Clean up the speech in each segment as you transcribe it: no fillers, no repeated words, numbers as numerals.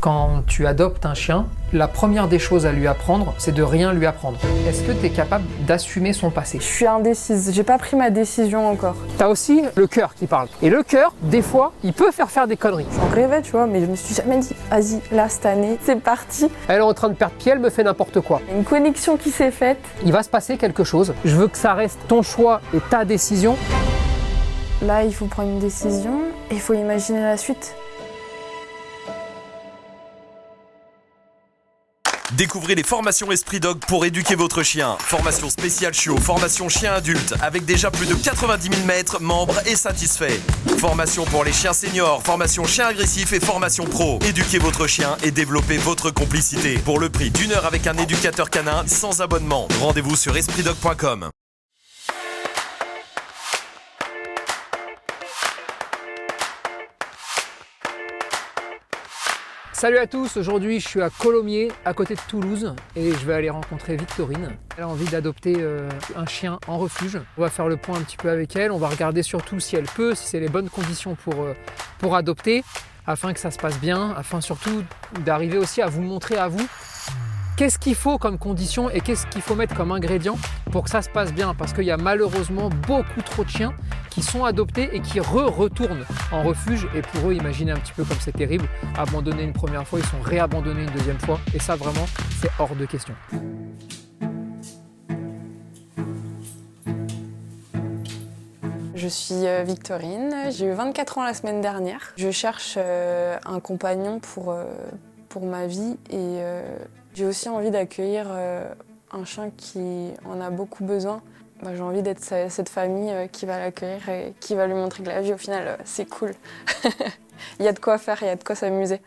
Quand tu adoptes un chien, la première des choses à lui apprendre, c'est de rien lui apprendre. Est-ce que tu es capable d'assumer son passé? Je suis indécise, j'ai pas pris ma décision encore. T'as aussi le cœur qui parle. Et le cœur, des fois, il peut faire des conneries. J'en rêvais, tu vois, mais je me suis jamais dit, vas-y, là, cette année, c'est parti. Elle est en train de perdre pied, elle me fait n'importe quoi. Il y a une connexion qui s'est faite. Il va se passer quelque chose. Je veux que ça reste ton choix et ta décision. Là, il faut prendre une décision et il faut imaginer la suite. Découvrez les formations Esprit Dog pour éduquer votre chien. Formation spéciale chiot, formation chien adulte, avec déjà plus de 90 000 maîtres, membres et satisfaits. Formation pour les chiens seniors, formation chien agressif et formation pro. Éduquez votre chien et développez votre complicité. Pour le prix d'une heure avec un éducateur canin, sans abonnement. Rendez-vous sur espritdog.com. Salut à tous, aujourd'hui je suis à Colomiers, à côté de Toulouse, et je vais aller rencontrer Victorine. Elle a envie d'adopter un chien en refuge. On va faire le point un petit peu avec elle, on va regarder surtout si elle peut, si c'est les bonnes conditions pour adopter, afin que ça se passe bien, afin surtout d'arriver aussi à vous montrer à vous qu'est-ce qu'il faut comme condition et qu'est-ce qu'il faut mettre comme ingrédient pour que ça se passe bien, parce qu'il y a malheureusement beaucoup trop de chiens qui sont adoptés et qui retournent en refuge, et pour eux, imaginez un petit peu comme c'est terrible, abandonnés une première fois, ils sont réabandonnés une deuxième fois, et ça vraiment, c'est hors de question. Je suis Victorine, j'ai eu 24 ans la semaine dernière. Je cherche un compagnon pour ma vie et j'ai aussi envie d'accueillir un chien qui en a beaucoup besoin. J'ai envie d'être cette famille qui va l'accueillir et qui va lui montrer que la vie, au final, c'est cool. Il y a de quoi faire, il y a de quoi s'amuser.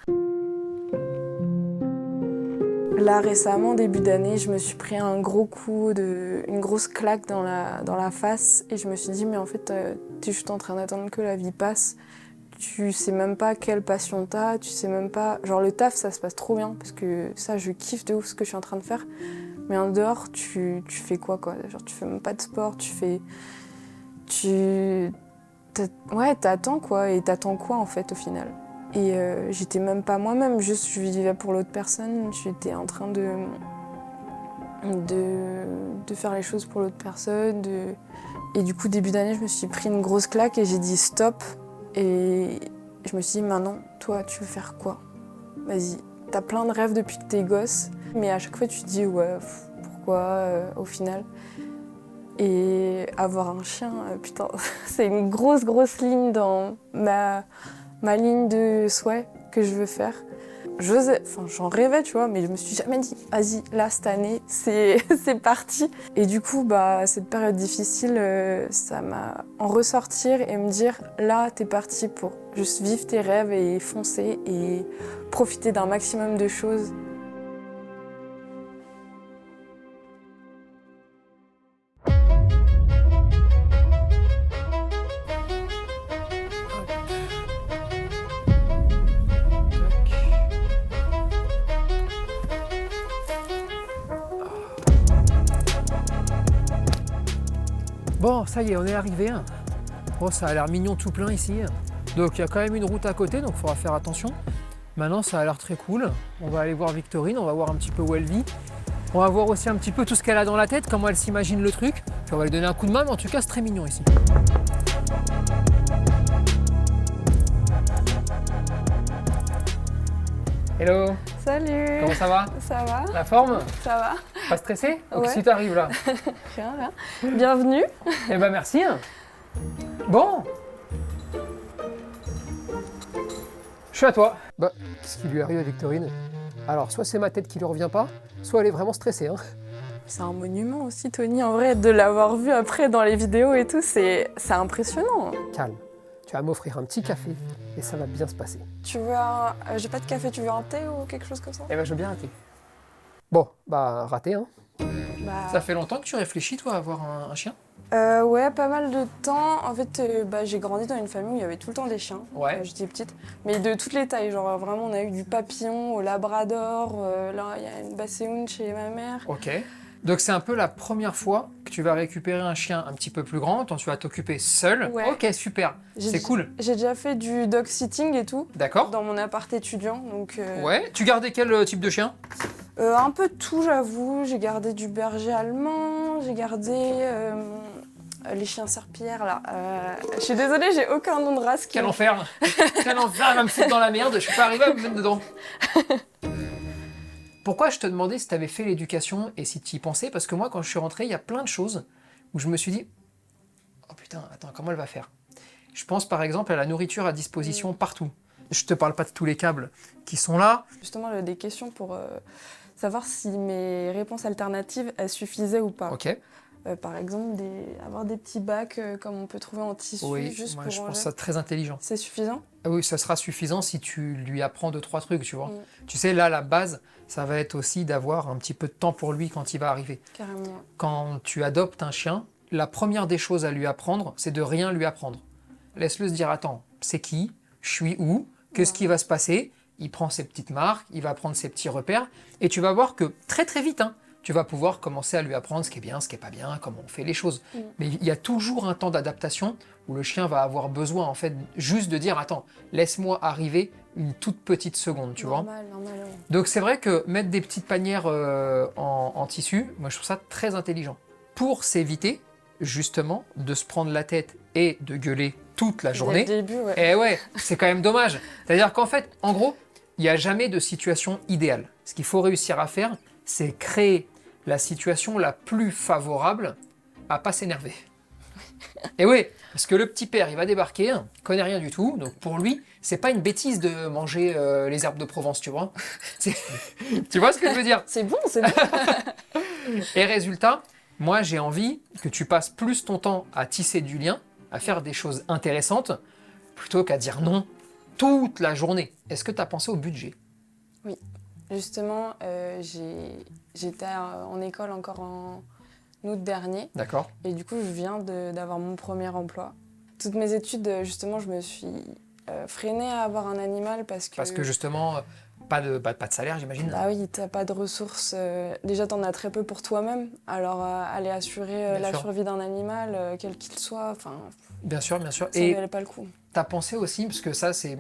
Là, récemment, début d'année, je me suis pris un gros coup, une grosse claque dans la face et je me suis dit, mais en fait, t'es juste en train d'attendre que la vie passe. Tu sais même pas quelle passion t'as, tu sais même pas... Genre le taf, ça se passe trop bien parce que ça, je kiffe de ouf ce que je suis en train de faire. Mais en dehors, tu fais quoi? Genre tu fais même pas de sport, ouais, t'attends quoi, et t'attends quoi en fait au final? Et j'étais même pas moi-même, juste je vivais pour l'autre personne, j'étais en train de faire les choses pour l'autre personne. Et du coup, début d'année, je me suis pris une grosse claque et j'ai dit stop. Et je me suis dit, maintenant, toi, tu veux faire quoi? Vas-y, t'as plein de rêves depuis que t'es gosse, mais à chaque fois, tu te dis, ouais, pourquoi au final? Et avoir un chien, putain, c'est une grosse ligne dans ma ligne de souhait que je veux faire. J'en rêvais, tu vois, mais je me suis jamais dit, vas-y, là, cette année, c'est parti. Et du coup, cette période difficile, ça m'a en ressortir et me dire, là, t'es parti pour juste vivre tes rêves et foncer et profiter d'un maximum de choses. Bon, ça y est, on est arrivé. Oh, ça a l'air mignon tout plein ici. Donc il y a quand même une route à côté, donc il faudra faire attention. Maintenant, ça a l'air très cool. On va aller voir Victorine, on va voir un petit peu où elle vit. On va voir aussi un petit peu tout ce qu'elle a dans la tête, comment elle s'imagine le truc. Puis on va lui donner un coup de main, mais en tout cas, c'est très mignon ici. Hello. Salut. Comment ça va? Ça va? La forme? Ça va? Pas stressé? Ouais. Qu'est-ce qui t'arrive là? Rien. Bienvenue. Eh ben merci. Bon. Je suis à toi. Qu'est-ce qui lui arrive à Victorine? Alors, soit c'est ma tête qui lui revient pas, soit elle est vraiment stressée. C'est un monument aussi, Tony, en vrai, de l'avoir vu après dans les vidéos et tout, c'est impressionnant. Calme. Tu vas m'offrir un petit café et ça va bien se passer. Tu veux j'ai pas de café, tu veux un thé ou quelque chose comme ça? Eh ben, je veux bien un thé. Bon, raté, hein. Bah... Ça fait longtemps que tu réfléchis, toi, à avoir un chien? Ouais, pas mal de temps. En fait, j'ai grandi dans une famille où il y avait tout le temps des chiens. Ouais. J'étais petite. Mais de toutes les tailles. Genre, vraiment, on a eu du papillon au labrador. Là, il y a une basséhoune chez ma mère. Ok. Donc c'est un peu la première fois que tu vas récupérer un chien un petit peu plus grand, dont tu vas t'occuper seul. Ouais. Ok, super, c'est cool. J'ai déjà fait du dog sitting et tout, D'accord. dans mon appart étudiant. Donc, Ouais. Tu gardais quel type de chien? un peu de tout, j'avoue. J'ai gardé du berger allemand, j'ai gardé les chiens serpillères, là. Je suis désolée, j'ai aucun nom de race. Quel enfer. Quel enfer, elle va me foutre dans la merde, je suis pas arrivé à me mettre dedans. Pourquoi je te demandais si tu avais fait l'éducation et si tu y pensais? Parce que moi, quand je suis rentré, il y a plein de choses où je me suis dit « Oh putain, attends, comment elle va faire ?» Je pense par exemple à la nourriture à disposition partout. Je te parle pas de tous les câbles qui sont là. Justement, des questions pour savoir si mes réponses alternatives, elles suffisaient ou pas. Ok. Par exemple, avoir des petits bacs comme on peut trouver en tissu, Oui, juste moi pour je ranger. pense ça très intelligent. C'est suffisant? Ah oui, ça sera suffisant si tu lui apprends 2-3 trucs, tu vois. Mm. Tu sais, là, la base, ça va être aussi d'avoir un petit peu de temps pour lui quand il va arriver. Carrément. Quand tu adoptes un chien, la première des choses à lui apprendre, c'est de rien lui apprendre. Laisse-le se dire, attends, c'est qui? Je suis où? Qu'est-ce qui va se passer? Il prend ses petites marques, il va prendre ses petits repères, et tu vas voir que très très vite, tu vas pouvoir commencer à lui apprendre ce qui est bien, ce qui est pas bien, comment on fait les choses. Mm. Mais il y a toujours un temps d'adaptation où le chien va avoir besoin, en fait, juste de dire, attends, laisse-moi arriver une toute petite seconde, tu vois. Normal, ouais. Donc c'est vrai que mettre des petites panières en tissu, moi je trouve ça très intelligent. Pour s'éviter, justement, de se prendre la tête et de gueuler toute la journée. Dès le début, ouais. Et ouais, c'est quand même dommage. C'est-à-dire qu'en fait, en gros, il n'y a jamais de situation idéale. Ce qu'il faut réussir à faire, c'est créer la situation la plus favorable à pas s'énerver. Et oui, parce que le petit père, il va débarquer, il connaît rien du tout, donc pour lui, c'est pas une bêtise de manger les herbes de Provence, tu vois. Tu vois ce que je veux dire? C'est bon, c'est bon. Et résultat, moi j'ai envie que tu passes plus ton temps à tisser du lien, à faire des choses intéressantes, plutôt qu'à dire non toute la journée. Est-ce que tu as pensé au budget? Oui, justement, j'étais en école encore en août dernier. D'accord. Et du coup, je viens d'avoir mon premier emploi. Toutes mes études, justement, je me suis freinée à avoir un animal parce que... Parce que justement, pas de salaire, j'imagine. Bah oui, t'as pas de ressources. Déjà, t'en as très peu pour toi-même. Alors, aller assurer la survie d'un animal, quel qu'il soit, enfin... Bien sûr, bien sûr. Ça ne valait pas le coup. T'as pensé aussi, parce que ça, c'est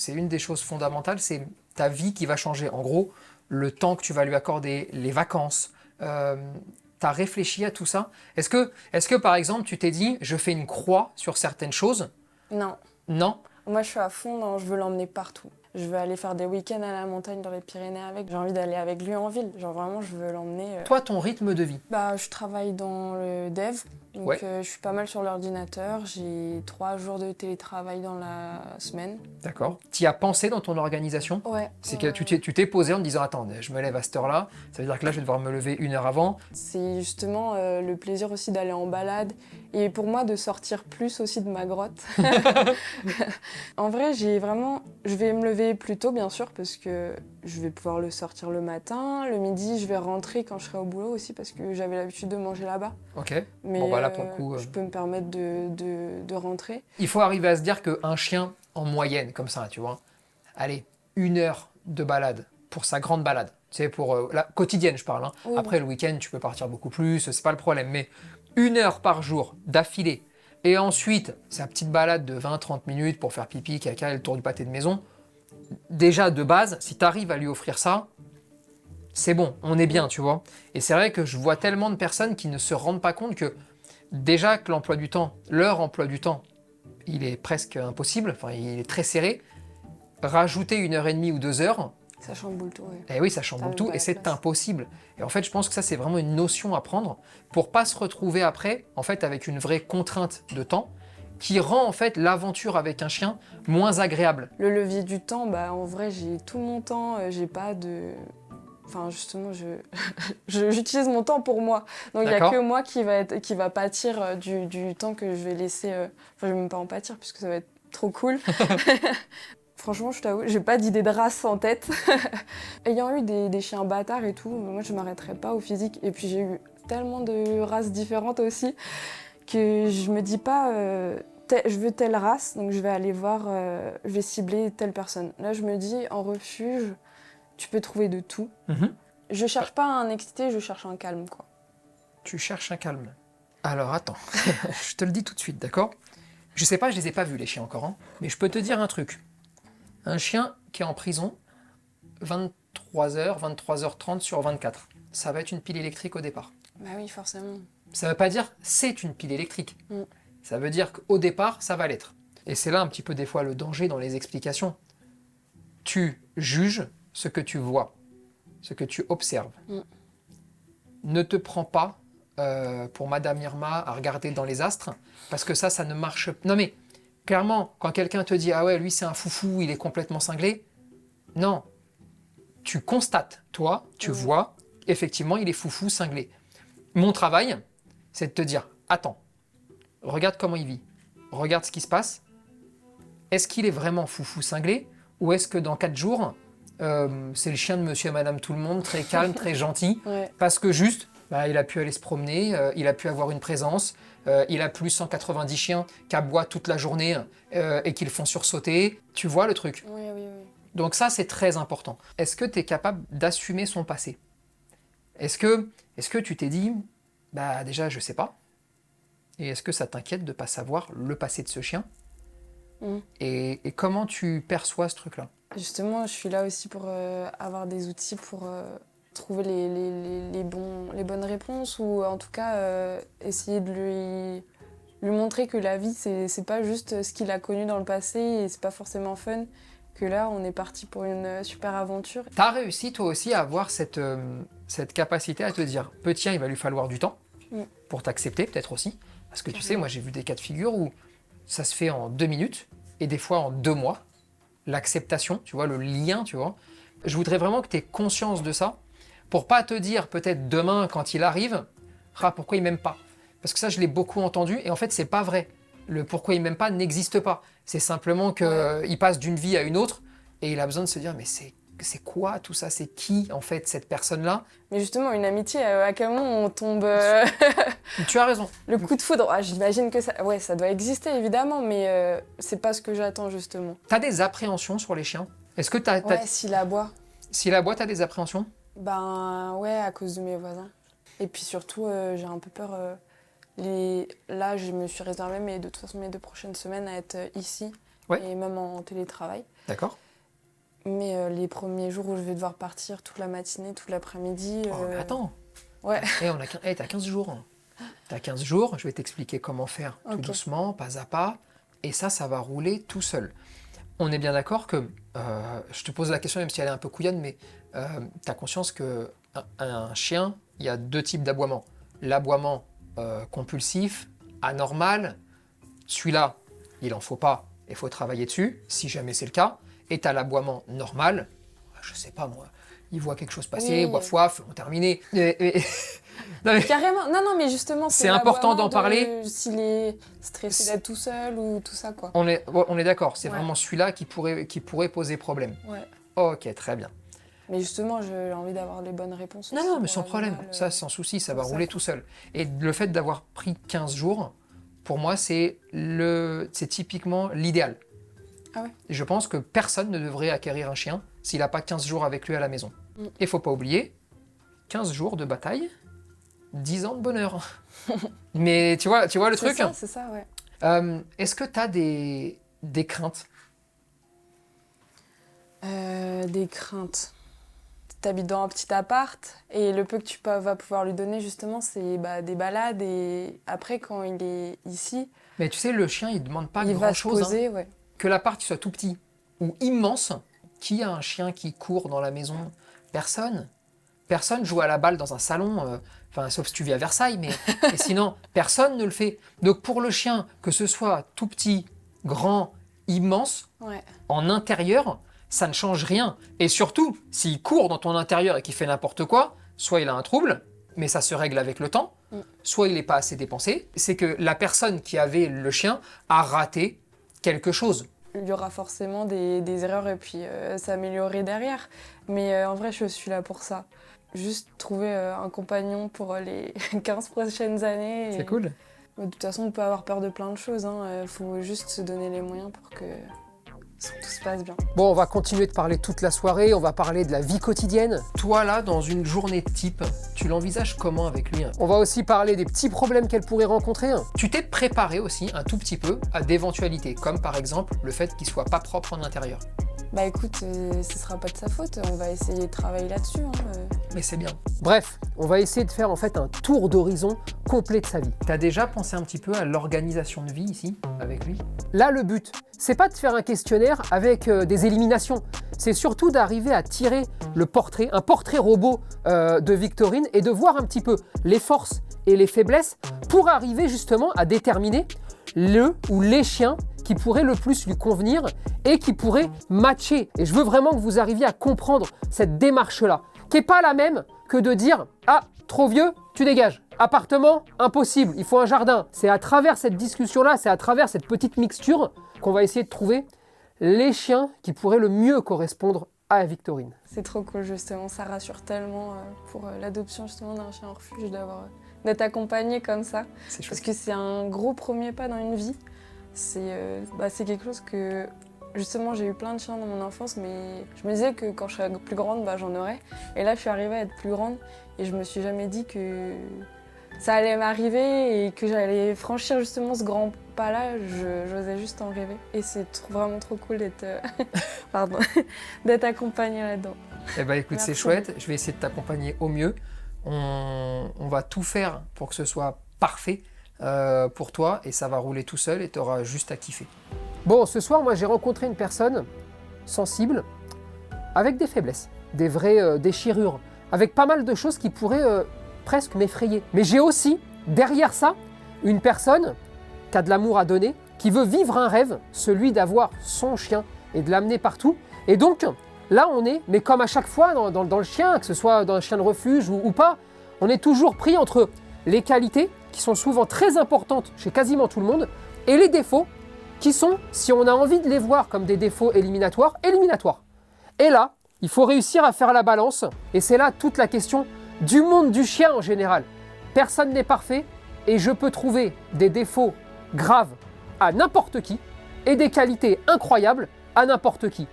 une des choses fondamentales, c'est ta vie qui va changer. En gros, le temps que tu vas lui accorder, les vacances, t'as réfléchi à tout ça? Est-ce que, par exemple, tu t'es dit, je fais une croix sur certaines choses? Non. Non? Moi, je suis à fond dans je veux l'emmener partout. Je veux aller faire des week-ends à la montagne dans les Pyrénées avec. J'ai envie d'aller avec lui en ville. Genre vraiment, je veux l'emmener. Toi, ton rythme de vie? Bah, je travaille dans le dev. Donc, Ouais. je suis pas mal sur l'ordinateur. J'ai 3 jours de télétravail dans la semaine. D'accord. Tu y as pensé dans ton organisation? Ouais. C'est que tu t'es posé en te disant, attends, je me lève à cette heure-là, ça veut dire que là, je vais devoir me lever 1 heure avant. C'est justement le plaisir aussi d'aller en balade. Et pour moi, de sortir plus aussi de ma grotte. En vrai, je vais me lever plus tôt, bien sûr, parce que je vais pouvoir le sortir le matin. Le midi, je vais rentrer quand je serai au boulot aussi, parce que j'avais l'habitude de manger là-bas. Ok. Mais Bon, bah là, pour le coup, je peux me permettre de rentrer. il faut arriver à se dire qu'un chien, en moyenne, comme ça, tu vois, allez, 1 heure de balade pour sa grande balade. Tu sais, pour la quotidienne, je parle. Oui, Après, le week-end, tu peux partir beaucoup plus, c'est pas le problème. Mais 1 heure par jour d'affilée, et ensuite, sa petite balade de 20-30 minutes pour faire pipi, caca et le tour du pâté de maison. Déjà, de base, si tu arrives à lui offrir ça, c'est bon, on est bien, tu vois. Et c'est vrai que je vois tellement de personnes qui ne se rendent pas compte que déjà que leur emploi du temps, il est presque impossible, enfin il est très serré. Rajouter 1h30 ou 2 heures, Ça chamboule tout, ouais. eh oui, ça chamboule même tout pas et la c'est place. impossible. Et en fait, je pense que ça, c'est vraiment une notion à prendre pour pas se retrouver après, en fait, avec une vraie contrainte de temps qui rend en fait l'aventure avec un chien moins agréable. Le levier du temps, bah en vrai, j'ai tout mon temps, j'ai pas de... Enfin, justement, j'utilise mon temps pour moi. Donc, il n'y a D'accord. que moi qui va pâtir du temps que je vais laisser... Enfin, je vais même pas en pâtir, puisque ça va être trop cool. Franchement, je t'avoue, j'ai pas d'idée de race en tête. Ayant eu des chiens bâtards et tout, moi, je m'arrêterais pas au physique. Et puis, j'ai eu tellement de races différentes aussi que je me dis pas... je veux telle race, donc je vais aller voir, je vais cibler telle personne. Là, je me dis, en refuge, tu peux trouver de tout. Mhm. Je cherche pas un excité, je cherche un calme, quoi. tu cherches un calme. Alors attends, je te le dis tout de suite, d'accord? Je sais pas, je les ai pas vus les chiens encore, hein, mais je peux te dire un truc. Un chien qui est en prison, 23h, 23h30 sur 24, ça va être une pile électrique au départ. Bah oui, forcément. Ça veut pas dire c'est une pile électrique. Mm. Ça veut dire qu'au départ, ça va l'être. Et c'est là un petit peu des fois le danger dans les explications. Tu juges ce que tu vois, ce que tu observes. Mm. Ne te prends pas pour Madame Irma à regarder dans les astres, parce que ça ne marche pas. Non mais, clairement, quand quelqu'un te dit « Ah ouais, lui c'est un foufou, il est complètement cinglé », non. Tu constates, toi, tu vois, effectivement, il est foufou, cinglé. Mon travail, c'est de te dire « Attends, regarde comment il vit, regarde ce qui se passe. Est-ce qu'il est vraiment foufou, cinglé, ou est-ce que dans 4 jours, c'est le chien de monsieur et madame tout le monde, très calme, très gentil, Ouais. parce que juste, bah, il a pu aller se promener, il a pu avoir une présence, il a plus 190 chiens qui aboient toute la journée et qui le font sursauter. Tu vois le truc? Oui, oui, oui. Donc ça, c'est très important. Est-ce que tu es capable d'assumer son passé? Est-ce que tu t'es dit, bah déjà, je sais pas, et est-ce que ça t'inquiète de ne pas savoir le passé de ce chien? Et comment tu perçois ce truc-là? Justement, je suis là aussi pour avoir des outils pour trouver les bonnes réponses ou en tout cas essayer de lui montrer que la vie, c'est pas juste ce qu'il a connu dans le passé et c'est pas forcément fun, que là, on est parti pour une super aventure. T'as réussi toi aussi à avoir cette capacité à te dire, petit, il va lui falloir du temps pour t'accepter peut-être aussi, parce que tu sais, moi j'ai vu des cas de figure où ça se fait en 2 minutes et des fois en 2 mois. L'acceptation, tu vois, le lien, tu vois. Je voudrais vraiment que tu aies conscience de ça pour pas te dire peut-être demain quand il arrive, ah pourquoi il m'aime pas? Parce que ça je l'ai beaucoup entendu et en fait c'est pas vrai. Le pourquoi il m'aime pas n'existe pas. C'est simplement qu'il passe d'une vie à une autre et il a besoin de se dire mais c'est quoi tout ça? C'est qui en fait cette personne-là? Mais justement, une amitié, à quel moment on tombe Tu as raison. le coup de foudre? Ah, j'imagine que ça doit exister évidemment, mais c'est pas ce que j'attends justement. T'as des appréhensions sur les chiens? Est-ce que t'as... Ouais, s'il aboie. Si la boîte a des appréhensions? Ben ouais, à cause de mes voisins. Et puis surtout, j'ai un peu peur. Là, je me suis réservée, mais de toute façon, mes 2 prochaines semaines à être ici et même en télétravail. D'accord. Mais les premiers jours où je vais devoir partir toute la matinée, toute l'après-midi. Oh, mais attends. Ouais. T'as 15 jours. T'as 15 jours, je vais t'expliquer comment faire tout doucement, pas à pas. Et ça va rouler tout seul. On est bien d'accord que, je te pose la question même si elle est un peu couillonne, mais tu as conscience qu'un chien, il y a 2 types d'aboiement. L'aboiement compulsif, anormal, celui-là, il en faut pas, il faut travailler dessus, si jamais c'est le cas. Et tu as l'aboiement normal, je sais pas moi, il voit quelque chose passer, boit foif, on terminé. Non, mais... Carrément, non, mais justement, c'est important d'en parler. S'il est stressé d'être tout seul ou tout ça, quoi. On est d'accord, c'est vraiment celui-là qui pourrait poser problème. Ouais. Ok, très bien. Mais justement, j'ai envie d'avoir les bonnes réponses. Non, mais sans problème, ça sans souci, ça va rouler tout seul. Et le fait d'avoir pris 15 jours, pour moi, c'est typiquement l'idéal. Ah ouais. Je pense que personne ne devrait acquérir un chien s'il n'a pas 15 jours avec lui à la maison. Et il ne faut pas oublier, 15 jours de bataille, 10 ans de bonheur. Mais tu vois le truc? C'est ça, ouais. Est-ce que tu as des craintes? Des craintes. T'habites dans un petit appart et le peu que tu vas pouvoir lui donner justement c'est des balades et après quand il est ici... Mais tu sais, le chien il demande pas grand-chose. Il va se poser, ouais. Que l'appart soit tout petit ou immense, qui a un chien qui court dans la maison? Personne. Personne joue à la balle dans un salon, sauf si tu vis à Versailles, mais et sinon, personne ne le fait. Donc pour le chien, que ce soit tout petit, grand, immense, en intérieur, ça ne change rien. Et surtout, s'il court dans ton intérieur et qu'il fait n'importe quoi, soit il a un trouble, mais ça se règle avec le temps, soit il n'est pas assez dépensé. C'est que la personne qui avait le chien a raté quelque chose. Il y aura forcément des erreurs et puis s'améliorer derrière. Mais en vrai, je suis là pour ça. Juste trouver un compagnon pour les 15 prochaines années. C'est cool. De toute façon, on peut avoir peur de plein de choses. Faut juste se donner les moyens tout se passe bien. Bon, on va continuer de parler toute la soirée, on va parler de la vie quotidienne. Toi là, dans une journée type, tu l'envisages comment avec lui? On va aussi parler des petits problèmes qu'elle pourrait rencontrer. Tu t'es préparé aussi un tout petit peu à d'éventualités, comme par exemple le fait qu'il soit pas propre en intérieur. Bah écoute, ce sera pas de sa faute, on va essayer de travailler là-dessus. Mais c'est bien. Bref, on va essayer de faire en fait un tour d'horizon complet de sa vie. T'as déjà pensé un petit peu à l'organisation de vie ici, avec lui? Là, le but, c'est pas de faire un questionnaire avec des éliminations. C'est surtout d'arriver à tirer le portrait, un portrait robot de Victorine et de voir un petit peu les forces et les faiblesses pour arriver justement à déterminer le ou les chiens qui pourraient le plus lui convenir et qui pourraient matcher. Et je veux vraiment que vous arriviez à comprendre cette démarche-là, qui n'est pas la même que de dire « Ah, trop vieux, tu dégages. Appartement, impossible, il faut un jardin. » C'est à travers cette discussion-là, c'est à travers cette petite mixture qu'on va essayer de trouver les chiens qui pourraient le mieux correspondre à Victorine. C'est trop cool justement, ça rassure tellement pour l'adoption justement d'un chien en refuge d'être accompagné comme ça. C'est chouette. Parce que c'est un gros premier pas dans une vie. C'est quelque chose que justement j'ai eu plein de chiens dans mon enfance, mais je me disais que quand je serais plus grande, j'en aurais. Et là je suis arrivée à être plus grande et je me suis jamais dit que ça allait m'arriver et que j'allais franchir justement ce grand pas-là. J'osais juste en rêver. Et c'est vraiment trop cool d'être d'être accompagnée là-dedans. Eh ben écoute, Merci. c'est chouette, je vais essayer de t'accompagner au mieux. On va tout faire pour que ce soit parfait pour toi et ça va rouler tout seul et tu auras juste à kiffer. Bon, ce soir, moi j'ai rencontré une personne sensible avec des faiblesses, des vraies déchirures, avec pas mal de choses qui pourraient presque m'effrayer. Mais j'ai aussi, derrière ça, une personne qui a de l'amour à donner, qui veut vivre un rêve, celui d'avoir son chien et de l'amener partout. Et donc, là on est, mais comme à chaque fois dans le chien, que ce soit dans un chien de refuge ou pas, on est toujours pris entre les qualités, qui sont souvent très importantes chez quasiment tout le monde, et les défauts, qui sont, si on a envie de les voir comme des défauts éliminatoires. Et là, il faut réussir à faire la balance, et c'est là toute la question du monde du chien en général. Personne n'est parfait, et je peux trouver des défauts graves à n'importe qui, et des qualités incroyables à n'importe qui.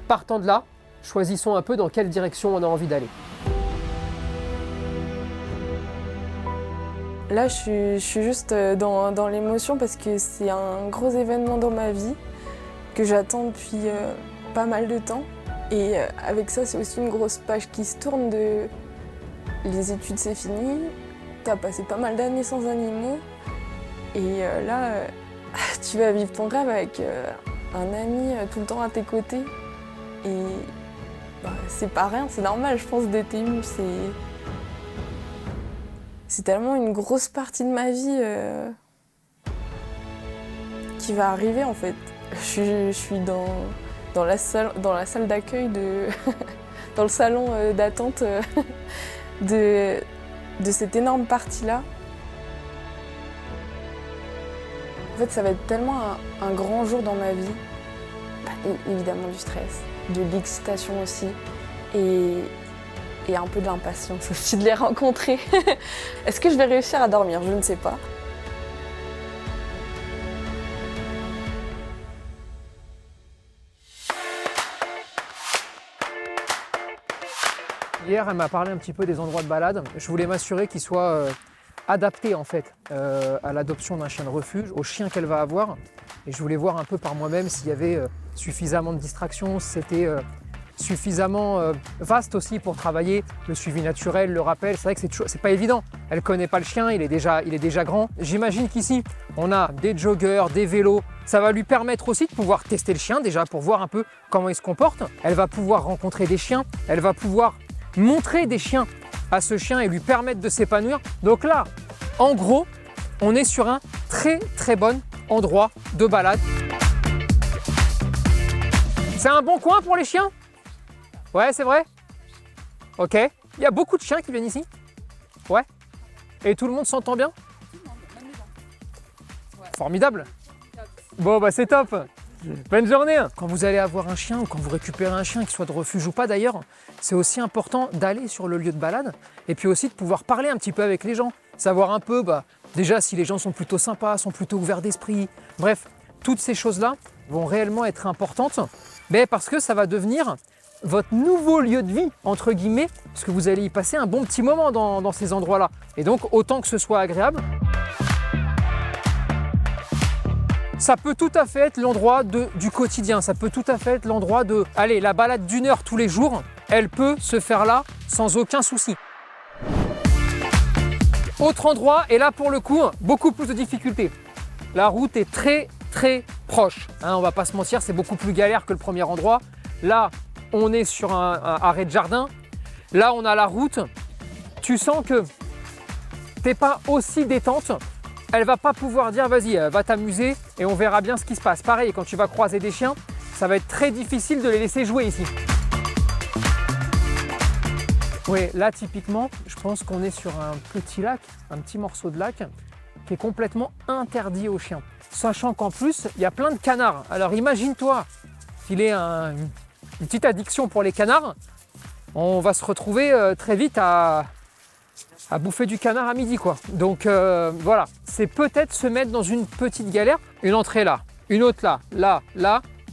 Partant de là, choisissons un peu dans quelle direction on a envie d'aller. Là, je suis juste dans l'émotion parce que c'est un gros événement dans ma vie que j'attends depuis pas mal de temps. Et avec ça, c'est aussi une grosse page qui se tourne de les études, c'est fini. T'as passé pas mal d'années sans animaux. Et là, tu vas vivre ton rêve avec un ami tout le temps à tes côtés. Et c'est pas rien, c'est normal, je pense, d'être émue. C'est tellement une grosse partie de ma vie qui va arriver en fait. Je suis dans la salle d'accueil dans le salon d'attente de cette énorme partie-là. En fait, ça va être tellement un grand jour dans ma vie. Évidemment du stress, de l'excitation aussi. Et un peu de l'impatience aussi de les rencontrer. Est-ce que je vais réussir à dormir? Je ne sais pas. Hier, elle m'a parlé un petit peu des endroits de balade. Je voulais m'assurer qu'ils soient adaptés en fait à l'adoption d'un chien de refuge, au chien qu'elle va avoir. Et je voulais voir un peu par moi-même s'il y avait suffisamment de distractions, si c'était suffisamment vaste aussi pour travailler le suivi naturel, le rappel. C'est vrai que c'est pas évident. Elle ne connaît pas le chien, il est déjà grand. J'imagine qu'ici, on a des joggers, des vélos. Ça va lui permettre aussi de pouvoir tester le chien déjà pour voir un peu comment il se comporte. Elle va pouvoir rencontrer des chiens, elle va pouvoir montrer des chiens à ce chien et lui permettre de s'épanouir. Donc là, en gros, on est sur un très très bon endroit de balade. C'est un bon coin pour les chiens ? Ouais, c'est vrai? Ok. Il y a beaucoup de chiens qui viennent ici? Ouais. Et tout le monde s'entend bien? Formidable. Bon, c'est top. Bonne journée. Quand vous allez avoir un chien ou quand vous récupérez un chien, qu'il soit de refuge ou pas d'ailleurs, c'est aussi important d'aller sur le lieu de balade et puis aussi de pouvoir parler un petit peu avec les gens. Savoir un peu, déjà, si les gens sont plutôt sympas, sont plutôt ouverts d'esprit. Bref, toutes ces choses-là, vont réellement être importantes, parce que ça va devenir votre nouveau lieu de vie, entre guillemets, parce que vous allez y passer un bon petit moment dans ces endroits-là. Et donc, autant que ce soit agréable. Ça peut tout à fait être l'endroit du quotidien, ça peut tout à fait être l'endroit de... Allez, la balade d'1 heure tous les jours, elle peut se faire là sans aucun souci. Autre endroit, et là pour le coup, beaucoup plus de difficultés. La route est très proche, hein, on va pas se mentir, c'est beaucoup plus galère que le premier endroit. Là, on est sur un arrêt de jardin, là on a la route, tu sens que t'es pas aussi détente. Elle va pas pouvoir dire vas-y, va t'amuser et on verra bien ce qui se passe. Pareil, quand tu vas croiser des chiens, ça va être très difficile de les laisser jouer ici. Oui, là typiquement, je pense qu'on est sur un petit lac, un petit morceau de lac qui est complètement interdit aux chiens. Sachant qu'en plus, il y a plein de canards. Alors imagine-toi qu'il ait une petite addiction pour les canards. On va se retrouver très vite à bouffer du canard à midi, quoi. Donc voilà, c'est peut-être se mettre dans une petite galère. Une entrée là, une autre là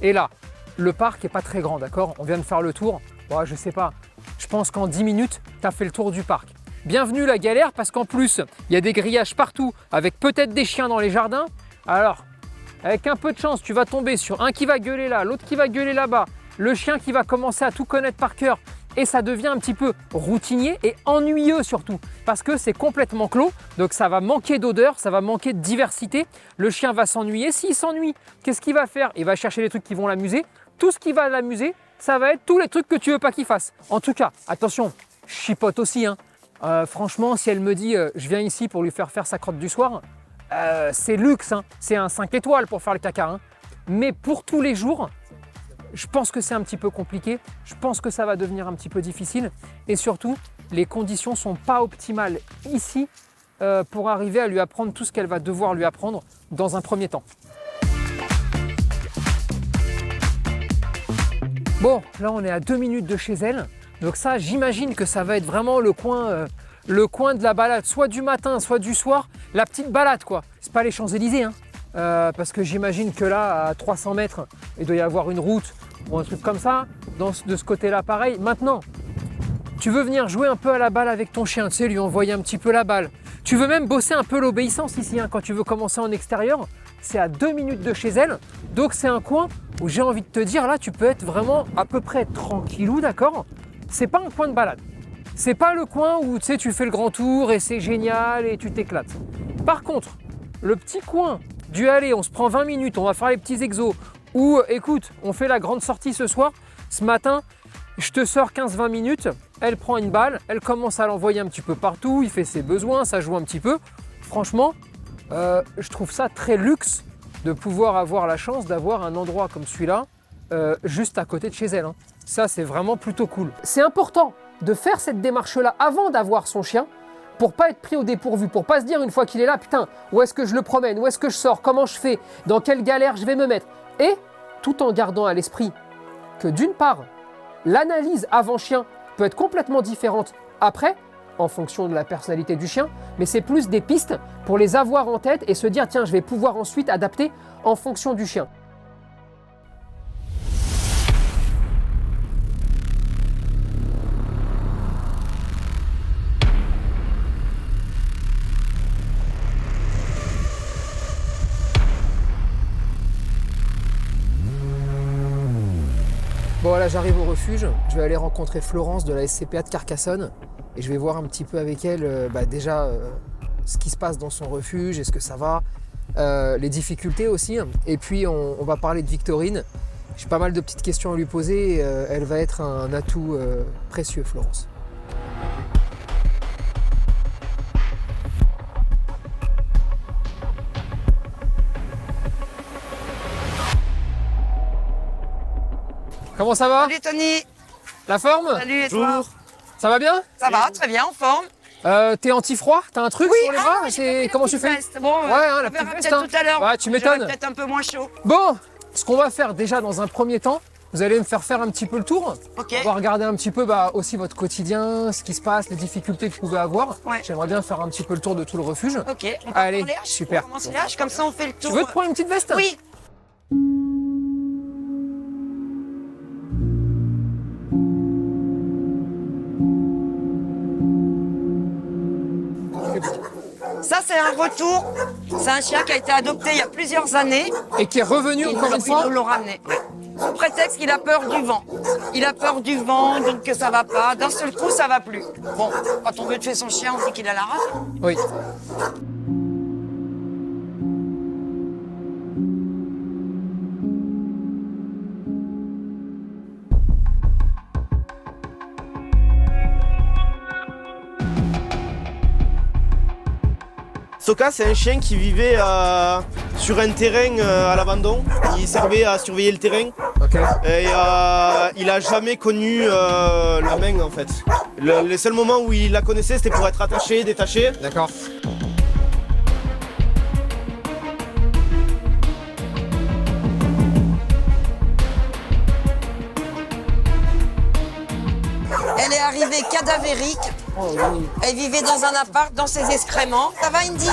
et là. Le parc est pas très grand, d'accord? On vient de faire le tour. Bon, je sais pas, je pense qu'en 10 minutes, tu as fait le tour du parc. Bienvenue la galère parce qu'en plus, il y a des grillages partout avec peut-être des chiens dans les jardins. Alors, avec un peu de chance, tu vas tomber sur un qui va gueuler là, l'autre qui va gueuler là-bas, le chien qui va commencer à tout connaître par cœur. Et ça devient un petit peu routinier et ennuyeux surtout, parce que c'est complètement clos, donc ça va manquer d'odeur, ça va manquer de diversité. Le chien va s'ennuyer. S'il s'ennuie, qu'est-ce qu'il va faire? Il va chercher les trucs qui vont l'amuser. Tout ce qui va l'amuser, ça va être tous les trucs que tu veux pas qu'il fasse. En tout cas, attention, je chipote aussi, hein. Franchement, si elle me dit je viens ici pour lui faire sa crotte du soir, c'est luxe, hein. C'est un 5 étoiles pour faire le caca, hein. Mais pour tous les jours, je pense que c'est un petit peu compliqué, je pense que ça va devenir un petit peu difficile et surtout, les conditions ne sont pas optimales ici pour arriver à lui apprendre tout ce qu'elle va devoir lui apprendre dans un premier temps. Bon, là on est à 2 minutes de chez elle, donc ça j'imagine que ça va être vraiment le coin de la balade, soit du matin, soit du soir, la petite balade quoi. C'est pas les Champs-Élysées, hein. Parce que j'imagine que là, à 300 mètres, il doit y avoir une route ou un truc comme ça. De ce côté-là, pareil. Maintenant, tu veux venir jouer un peu à la balle avec ton chien, tu sais, lui envoyer un petit peu la balle. Tu veux même bosser un peu l'obéissance ici, hein, quand tu veux commencer en extérieur. C'est à 2 minutes de chez elle. Donc c'est un coin où j'ai envie de te dire, là, tu peux être vraiment à peu près tranquillou, d'accord? C'est pas un coin de balade. C'est pas le coin où, tu sais, tu fais le grand tour et c'est génial et tu t'éclates. Par contre, le petit coin du aller, on se prend 20 minutes, on va faire les petits exos. Ou écoute, on fait la grande sortie ce soir. Ce matin, je te sors 15-20 minutes, elle prend une balle, elle commence à l'envoyer un petit peu partout, il fait ses besoins, ça joue un petit peu. Franchement, je trouve ça très luxe de pouvoir avoir la chance d'avoir un endroit comme celui-là juste à côté de chez elle, hein. Ça, c'est vraiment plutôt cool. C'est important de faire cette démarche-là avant d'avoir son chien, pour pas être pris au dépourvu, pour pas se dire une fois qu'il est là, putain, où est-ce que je le promène, où est-ce que je sors, comment je fais, dans quelle galère je vais me mettre. Et tout en gardant à l'esprit que d'une part, l'analyse avant chien peut être complètement différente après, en fonction de la personnalité du chien, mais c'est plus des pistes pour les avoir en tête et se dire, tiens, je vais pouvoir ensuite adapter en fonction du chien. Bon là j'arrive au refuge, je vais aller rencontrer Florence de la SCPA de Carcassonne et je vais voir un petit peu avec elle déjà ce qui se passe dans son refuge, est-ce que ça va, les difficultés aussi, et puis on va parler de Victorine. J'ai pas mal de petites questions à lui poser et elle va être un atout précieux, Florence. Comment ça va? Salut Tony. La forme? Salut et toi? Ça va bien? Ça va, très bien, en forme. T'es anti-froid? T'as un truc sur les bras? Oui, Comment tu fais? Veste. Bon, ouais, hein, la on verra petite veste. peut-être tout à l'heure. Ouais, tu m'étonnes. Peut-être un peu moins chaud. Bon, ce qu'on va faire déjà dans un premier temps, vous allez me faire un petit peu le tour. Ok. On va regarder un petit peu aussi votre quotidien, ce qui se passe, les difficultés que vous pouvez avoir. Ouais. J'aimerais bien faire un petit peu le tour de tout le refuge. Ok, on peut Allez, prendre les haches, super. on commence les haches, comme ça on fait le tour. Tu veux te prendre une petite veste? Oui. public. Ça, c'est un retour. C'est un chien qui a été adopté il y a plusieurs années. Et qui est revenu encore une Ils fois. nous l'ont ramené. Sous prétexte qu'il a peur du vent. Il a peur du vent, donc que ça va pas. D'un seul coup, ça va plus. Bon, quand on veut tuer son chien, on dit qu'il a la rage. Oui. Soka, c'est un chien qui vivait sur un terrain à l'abandon. Il servait à surveiller le terrain. Ok. Et il a jamais connu la main en fait. Les seuls moments où il la connaissait, c'était pour être attaché, détaché. D'accord. Elle est arrivée cadavérique. Oh, oui. Elle vivait dans un appart, dans ses excréments. Ça va, Indy?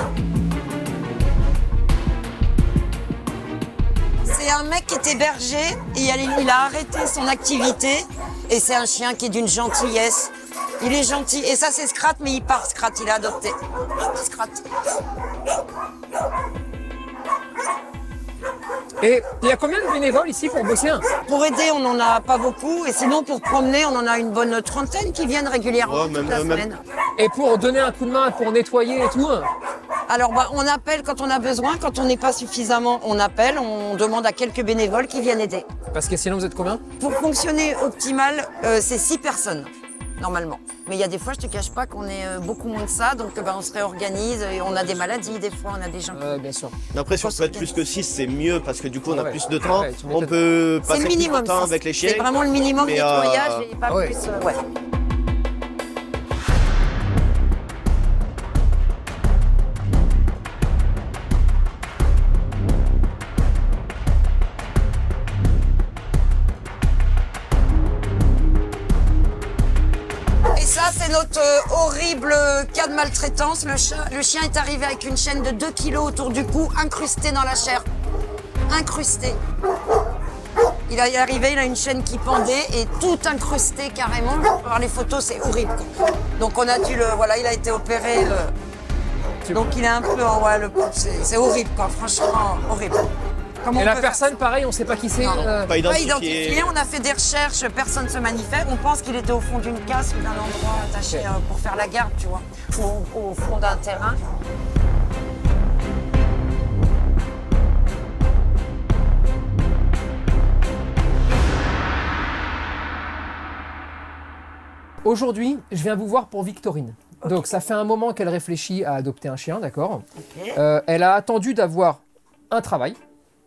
C'est un mec qui était berger et il a arrêté son activité. Et c'est un chien qui est d'une gentillesse. Il est gentil. Et ça, c'est Scrat, mais il part, Scrat. Il est adopté. Scrat. Et il y a combien de bénévoles ici pour bosser? Pour aider, on n'en a pas beaucoup. Et sinon, pour promener, on en a une bonne trentaine qui viennent régulièrement Ouais, toute la même. semaine. Et pour donner un coup de main, pour nettoyer et tout? Alors, on appelle quand on a besoin. Quand on n'est pas suffisamment, on appelle. On demande à quelques bénévoles qui viennent aider. Parce que sinon, vous êtes combien? Pour fonctionner optimal, c'est 6 personnes, normalement. Mais il y a des fois, je te cache pas qu'on est beaucoup moins que ça. Donc, on se réorganise. Et on a des maladies, des fois, on a des gens. Bien sûr. Après, si on peut être plus que 6, c'est mieux parce que du coup, on a Ouais. plus de temps. Ouais, tu On m'étonnes. peut C'est passer le plus de minimum. temps ça. avec les chiens. C'est vraiment le minimum Mais, nettoyage et pas ouais. plus. Ouais. Et ça, c'est notre horrible cas de maltraitance. Le chien est arrivé avec une chaîne de 2 kilos autour du cou, incrustée dans la chair. Incrustée. Il est arrivé, il a une chaîne qui pendait et tout incrusté carrément. Je peux voir les photos, c'est horrible, quoi. Donc on a dû le... Voilà, il a été opéré. Donc il est un peu... Ouais, c'est horrible, quoi. Franchement, horrible. Comment Et on la peut personne, faire ça? pareil, on sait pas qui c'est. Non. Pas Pas identifié. identifié, on a fait des recherches, personne ne se manifeste. On pense qu'il était au fond d'une casse ou d'un endroit attaché Ok. pour faire la garde, tu vois, au fond d'un terrain. Aujourd'hui, je viens vous voir pour Victorine. Donc ça fait un moment qu'elle réfléchit à adopter un chien, d'accord. Ok. Elle a attendu d'avoir un travail,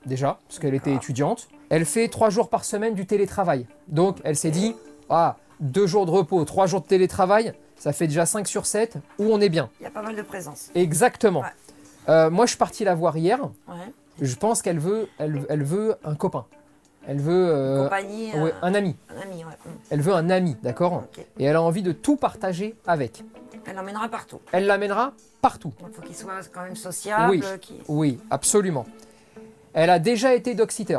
déjà, parce qu'elle était étudiante. Elle fait 3 jours par semaine du télétravail. Donc elle s'est dit, 2 jours de repos, 3 jours de télétravail, ça fait déjà 5 sur 7, où on est bien. Il y a pas mal de présence. Exactement. Ouais. Moi, je suis parti la voir hier. Ouais. Je pense qu'elle veut, elle veut un copain. Elle veut Compagnie, ouais, un ami. un ami, ouais. Elle veut un ami, d'accord. Ok. Et elle a envie de tout partager avec. Elle l'emmènera partout. Elle l'amènera partout. Il faut qu'il soit quand même sociable. Oui, oui, absolument. Elle a déjà été dog-sitter.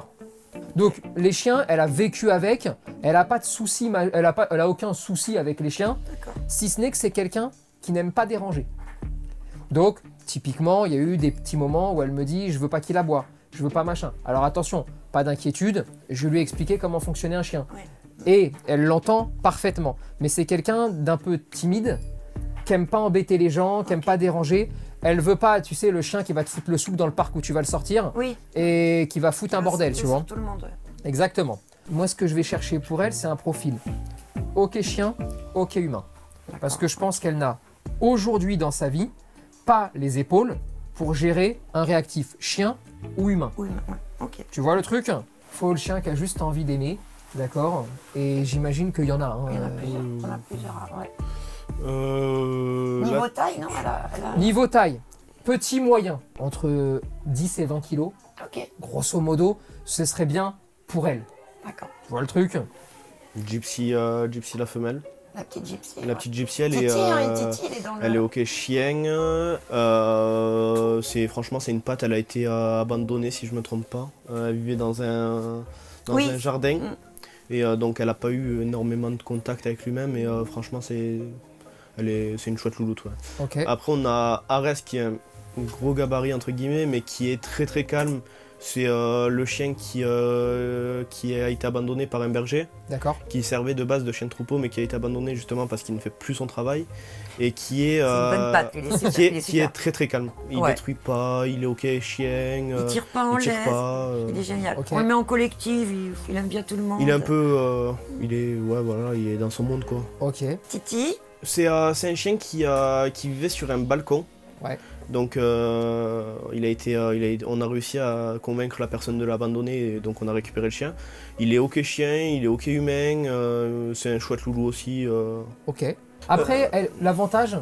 Donc les chiens, elle a vécu avec. Elle a pas de souci, elle a aucun souci avec les chiens, D'accord. si ce n'est que c'est quelqu'un qui n'aime pas déranger. Donc typiquement, il y a eu des petits moments où elle me dit, je veux pas qu'il aboie, je veux pas machin. Alors attention, pas d'inquiétude. Je lui ai expliqué comment fonctionnait un chien. Ouais. Et elle l'entend parfaitement. Mais c'est quelqu'un d'un peu timide, qui aime pas embêter les gens, qui aime pas déranger. Elle veut pas, tu sais, le chien qui va te foutre le souk dans le parc où tu vas le sortir Oui. et qui va foutre un bordel, tu vois. Tout le monde. Ouais. Exactement. Moi, ce que je vais chercher pour elle, c'est un profil ok chien, ok humain. Parce que je pense qu'elle n'a aujourd'hui dans sa vie pas les épaules pour gérer un réactif chien ou humain. Oui, ouais. Ok. Tu vois le truc? Faut le chien qui a juste envie d'aimer, d'accord? Et j'imagine qu'il y en a. Hein. Il y en a plusieurs. On a plusieurs. Ouais. Là, Niveau taille, non elle a... Niveau taille, petit moyen, entre 10 et 20 kilos, Ok. grosso modo, ce serait bien pour elle. D'accord. Tu vois le truc? Gypsy, Gypsy la femelle. La petite gypsy. La petite Gypsy, elle Titi, est, hein, Titi, elle est dans le... elle est ok chien. Franchement, c'est une patte. Elle a été abandonnée, si je me trompe pas. Elle vivait dans un Oui. jardin. Mm. Et donc, elle n'a pas eu énormément de contact avec lui-même. Et franchement, C'est une chouette louloute. Ouais. Ok. Après, on a Arès qui est un gros gabarit, entre guillemets, mais qui est très très calme. C'est le chien qui a été abandonné par un berger, D'accord. qui servait de base de chien de troupeau, mais qui a été abandonné justement parce qu'il ne fait plus son travail. Et qui est, C'est une bonne patte, il est super. qui il est est super. très très calme. Il Ouais. détruit pas, il est ok chien. Il tire pas en il tire l'aise. pas. Il est génial. Ok. On le met en collective, il aime bien tout le monde. Il est un peu, il est dans son monde quoi. Ok. Titi, C'est un chien qui vivait sur un balcon. Ouais. Donc on a réussi à convaincre la personne de l'abandonner et donc on a récupéré le chien. Il est ok chien, il est ok humain, c'est un chouette loulou aussi. Ok. Après, l'avantage,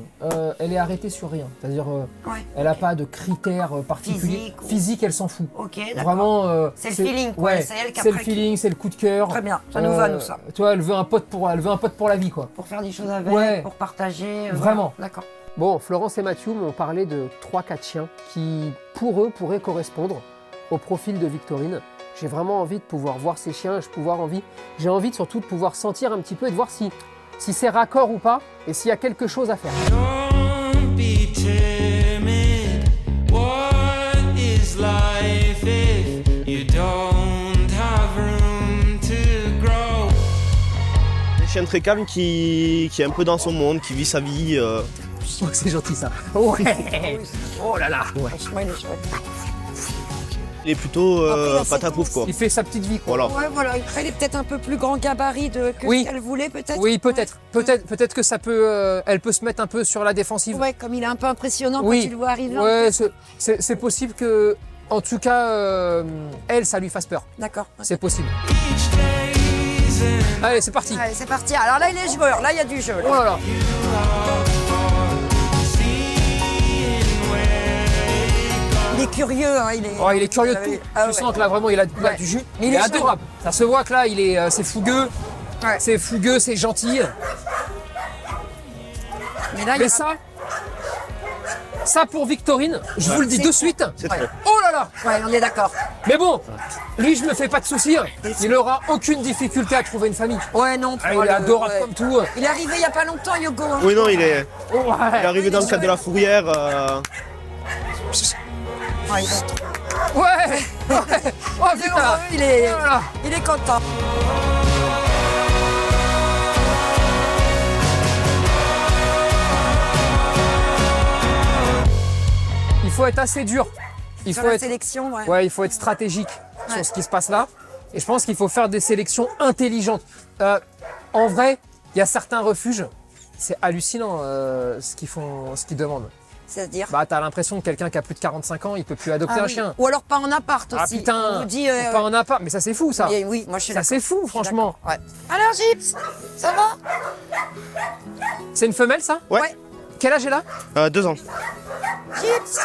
elle est arrêtée sur rien. C'est-à-dire, ouais. elle n'a pas de critères particuliers. Physique ou- Physique, elle s'en fout. Ok, d'accord. Vraiment. C'est le feeling, quoi. Ouais, C'est elle qui c'est le après qui- feeling, c'est le coup de cœur. Très bien, ça nous va, nous, ça. Toi, elle veut un pote pour la vie, quoi. Pour faire des choses avec, Ouais. pour partager. Vraiment. voilà. D'accord. Bon, Florence et Mathieu m'ont parlé de 3-4 chiens qui, pour eux, pourraient correspondre au profil de Victorine. J'ai vraiment envie de pouvoir voir ces chiens, j'ai envie surtout de pouvoir sentir un petit peu et de voir si c'est raccord ou pas et s'il y a quelque chose à faire. Don't be timid. What is life if you don't have room to grow? Un chien très calme qui est un peu dans son monde, qui vit sa vie. Oh, c'est gentil ça. Ouais. Oh là là. Ouais. Franchement, il est chouette. Il est plutôt Après, il a patapouf quoi. Il fait sa petite vie, quoi. Voilà. Ouais, voilà. Après, il est peut-être un peu plus grand gabarit que Oui. ce qu'elle voulait, peut-être. Oui, peut-être que ça peut, elle peut se mettre un peu sur la défensive. Ouais, comme il est un peu impressionnant Oui. quand tu le vois arriver. en Ouais, plus. c'est possible que, en tout cas, elle, ça lui fasse peur. D'accord. C'est possible. Each day's an Allez, c'est parti. Allez, c'est parti. Alors là, il est joueur. Là, il y a du jeu. là. Oh là là. seeing where Il est curieux, hein, il est. Oh, il est curieux de Ah tout. oui. Ah Tu ouais. sens que là, vraiment, il a Ouais. du jus. Mais il Il est est chouette. adorable. Ça se voit que là, c'est fougueux. Ouais. C'est fougueux, c'est gentil. Mais là, il y Mais a... ça pour Victorine, je vous le dis de suite. C'est Ouais. trop. Oh là là. Ouais, on est d'accord. Mais bon, lui, je me fais pas de soucis. Il n'aura aucune difficulté à trouver une famille. Ouais, non. Ah, il est adorable comme tout. Il est arrivé il y a pas longtemps, Yogo. hein. Oui non, il est Oh, ouais. arrivé dans le cadre de la fourrière. Ouais, il est- Ouais. Oh il est putain. heureux, il est... Oh là là. il est content. Il faut être assez dur. Il Sur faut la être, sélection, ouais. ouais, il faut être stratégique Ouais. sur ce qui se passe là. Et je pense qu'il faut faire des sélections intelligentes. En vrai, il y a certains refuges, c'est hallucinant ce qu'ils demandent. C'est-à-dire. Bah, t'as l'impression que quelqu'un qui a plus de 45 ans, il peut plus adopter Ah un oui. chien. Ou alors pas en appart Ah aussi. putain, On nous dit. ou pas en appart, mais ça c'est fou ça. mais oui, moi je suis Ça d'accord. c'est fou, Je suis franchement. d'accord, Ouais. Alors Gips, ça va? C'est une femelle ça? Ouais. Quel âge elle a? 2 ans. Gips.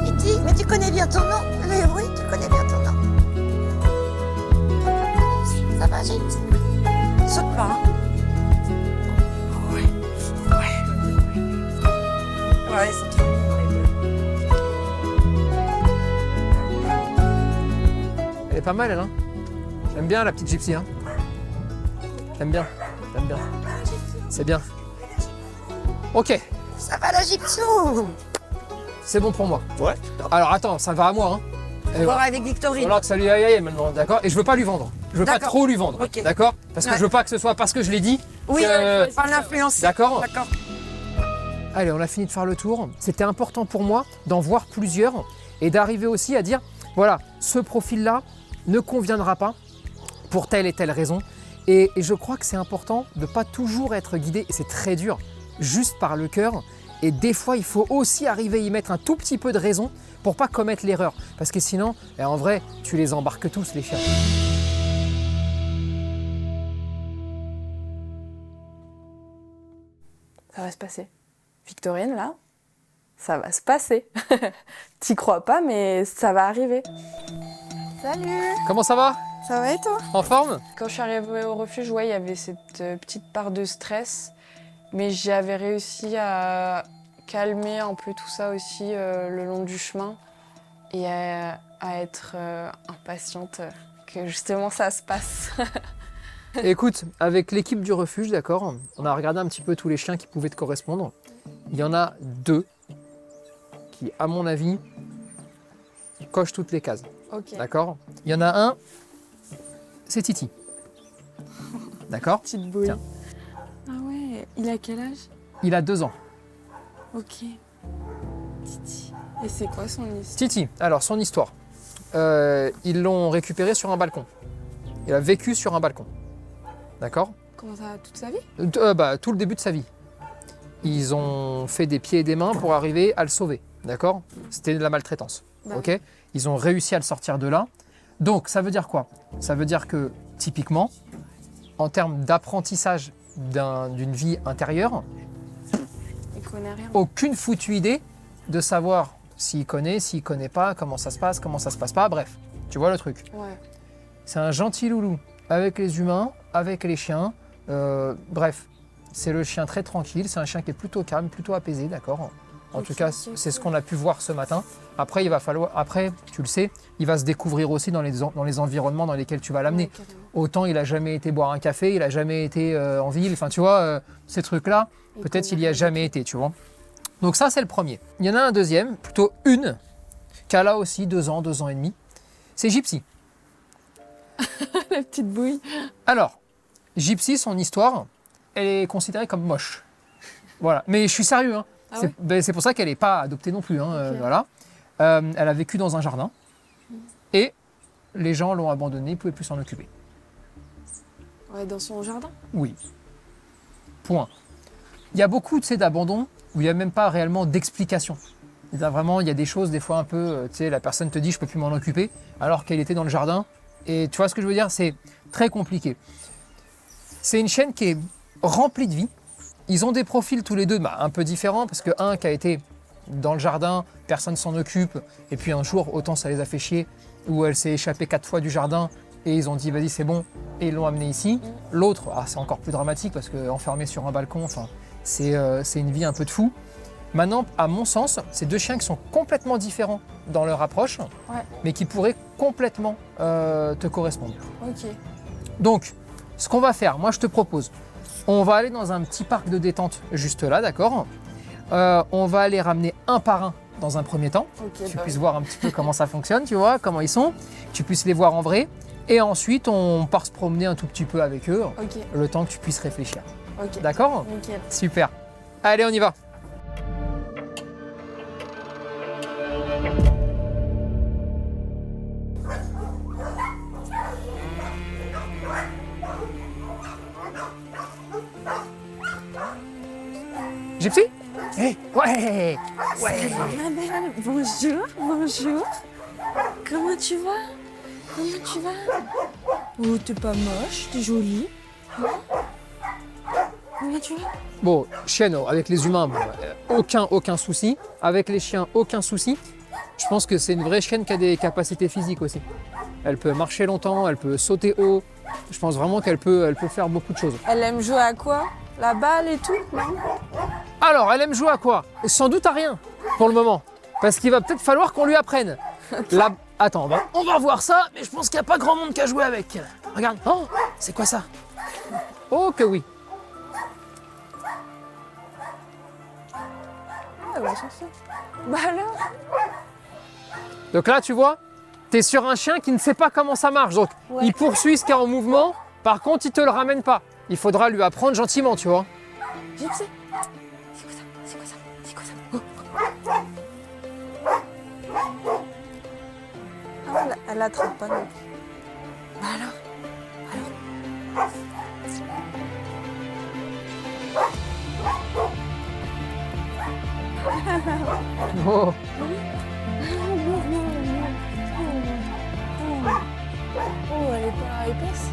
Titi, mais tu connais bien ton nom? Mais oui, tu connais bien ton nom. Ça va, Gips? Saute pas, hein? Ouais, c'est trop mignon, les deux. Elle est pas mal elle hein. J'aime bien la petite gypsy hein. J'aime bien. C'est bien. Ok, Ça va, la Gypsou? c'est bon pour moi. Ouais. Alors attends, ça va à moi hein. Et Voir voilà. avec Victorine. Voilà que ça lui aille maintenant, d'accord? Et je veux pas lui vendre. Je veux pas D'accord. trop lui vendre, Ok. d'accord? Parce que Ouais. je veux pas que ce soit parce que je l'ai dit. Oui, que- pas l'influencer. D'accord. D'accord. Allez, on a fini de faire le tour. C'était important pour moi d'en voir plusieurs et d'arriver aussi à dire, voilà, ce profil-là ne conviendra pas pour telle et telle raison. Et je crois que c'est important de ne pas toujours être guidé, et c'est très dur, juste par le cœur. Et des fois, il faut aussi arriver à y mettre un tout petit peu de raison pour pas commettre l'erreur. Parce que sinon, en vrai, tu les embarques tous, les chiens. Ça va se passer. Victorine, là, ça va se passer. T'y crois pas, mais ça va arriver. Salut, Comment ça va? ça va et toi? En forme? Quand je suis arrivée au refuge, ouais, il y avait cette petite part de stress, mais j'avais réussi à calmer un peu tout ça aussi le long du chemin et à être impatiente que justement ça se passe. Écoute, avec l'équipe du refuge, d'accord, on a regardé un petit peu tous les chiens qui pouvaient te correspondre. Il y en a 2 qui, à mon avis, cochent toutes les cases. Ok. D'accord? Il y en a un, c'est Titi. D'accord? Petite bouille. Tiens. Ah ouais, il a quel âge? Il a 2 ans. Ok. Titi. Et c'est quoi son histoire? Titi, alors son histoire. Ils l'ont récupéré sur un balcon. Il a vécu sur un balcon. D'accord? Comment ça, toute sa vie? Tout le début de sa vie. Ils ont fait des pieds et des mains pour arriver à le sauver. D'accord? C'était de la maltraitance. Bah. Ok? Ils ont réussi à le sortir de là. Donc, ça veut dire quoi? Ça veut dire que, typiquement, en termes d'apprentissage d'une vie intérieure, Il connaît rien. aucune foutue idée de savoir s'il connaît pas, comment ça se passe pas, bref. Tu vois le truc? Ouais. C'est un gentil loulou avec les humains, avec les chiens. Bref, c'est le chien très tranquille. C'est un chien qui est plutôt calme, plutôt apaisé, d'accord? En tout cas, c'est ce qu'on a pu voir ce matin. Après, tu le sais, il va se découvrir aussi dans les environnements dans lesquels tu vas l'amener. Ouais, carrément. Autant il a jamais été boire un café, il a jamais été en ville. Enfin, tu vois, ces trucs-là, Il peut-être connaît il y a rien. jamais été, tu vois. Donc ça, c'est le premier. Il y en a un deuxième, plutôt une, qui a là aussi 2 ans, 2 ans et demi. C'est Gypsy. La petite bouille. Alors, Gypsy, son histoire, elle est considérée comme moche. Voilà. Mais je suis sérieux, hein. Ah ouais? C'est pour ça qu'elle n'est pas adoptée non plus, hein, Ok. voilà. Elle a vécu dans un jardin et les gens l'ont abandonnée, ils ne pouvaient plus s'en occuper. Ouais, dans son jardin. Oui. Point. Il y a beaucoup d'abandons où il n'y a même pas réellement d'explication. Il y a des choses, des fois un peu, tu sais, la personne te dit je peux plus m'en occuper alors qu'elle était dans le jardin. Et tu vois ce que je veux dire? C'est très compliqué. C'est une chaîne qui est remplie de vie. Ils ont des profils tous les deux un peu différents parce que un qui a été dans le jardin, personne s'en occupe. Et puis un jour, autant ça les a fait chier, où elle s'est échappée 4 fois du jardin et ils ont dit vas-y c'est bon et ils l'ont amenée ici. L'autre, c'est encore plus dramatique parce qu'enfermé sur un balcon, c'est une vie un peu de fou. Maintenant, à mon sens, c'est 2 chiens qui sont complètement différents dans leur approche, Ouais. mais qui pourraient complètement te correspondre. Ok. Donc, ce qu'on va faire, moi je te propose, on va aller dans un petit parc de détente juste là, d'accord? On va les ramener un par un dans un premier temps, Ok. tu bah puisses oui. voir un petit peu comment ça fonctionne, tu vois, comment ils sont, tu puisses les voir en vrai, et ensuite on part se promener un tout petit peu avec eux, Ok. le temps que tu puisses réfléchir. Ok. D'accord? Nickel. Super. Allez, on y va. Gypsy? Hey, ouais, ouais. Ma belle, bonjour, bonjour. Comment tu vas? Comment tu vas? Oh, t'es pas moche, t'es jolie. Comment tu vas? Bon, chienne, avec les humains, aucun souci. Avec les chiens, aucun souci. Je pense que c'est une vraie chienne qui a des capacités physiques aussi. Elle peut marcher longtemps, elle peut sauter haut. Je pense vraiment qu'elle peut faire beaucoup de choses. Elle aime jouer à quoi? La balle et tout? Non? Alors, elle aime jouer à quoi? Sans doute à rien, pour le moment. Parce qu'il va peut-être falloir qu'on lui apprenne. Attends, on va voir ça, mais je pense qu'il n'y a pas grand monde qui a joué avec. Regarde. Oh, c'est quoi ça? Oh que oui. Elle va chercher. Bah alors? Donc là, tu vois, tu es sur un chien qui ne sait pas comment ça marche. Donc, Ouais. il poursuit ce qui est en mouvement. Par contre, il te le ramène pas. Il faudra lui apprendre gentiment, tu vois. Gypsy. C'est quoi ça? C'est quoi ça? C'est quoi ça? Oh. Ah, elle attrape pas non plus. Bah alors? Oh. Oh, elle est pas épaisse.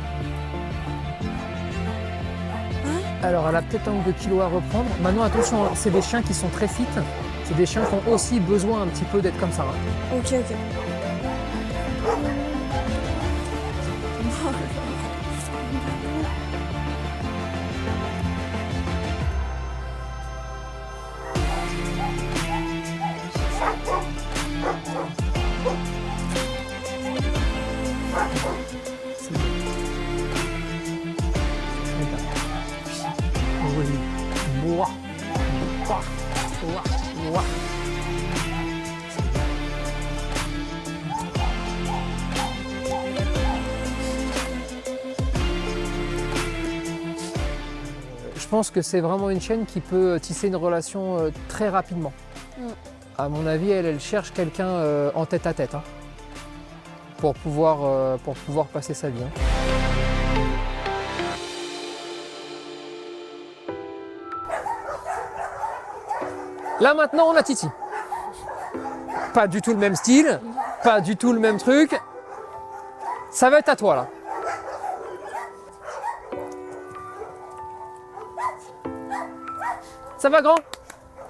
Alors, elle a peut-être 1 ou 2 kilos à reprendre. Maintenant, attention, hein, c'est des chiens qui sont très fit. C'est des chiens qui ont aussi besoin un petit peu d'être comme ça. Hein. Ok, ok. Oui. Mouah. Mouah. Mouah. Mouah. Je pense que c'est vraiment une chienne qui peut tisser une relation très rapidement. À mon avis, elle cherche quelqu'un en tête à tête hein, pour pouvoir passer sa vie. Hein. Là maintenant, on a Titi. Pas du tout le même style, pas du tout le même truc. Ça va être à toi là. Ça va grand?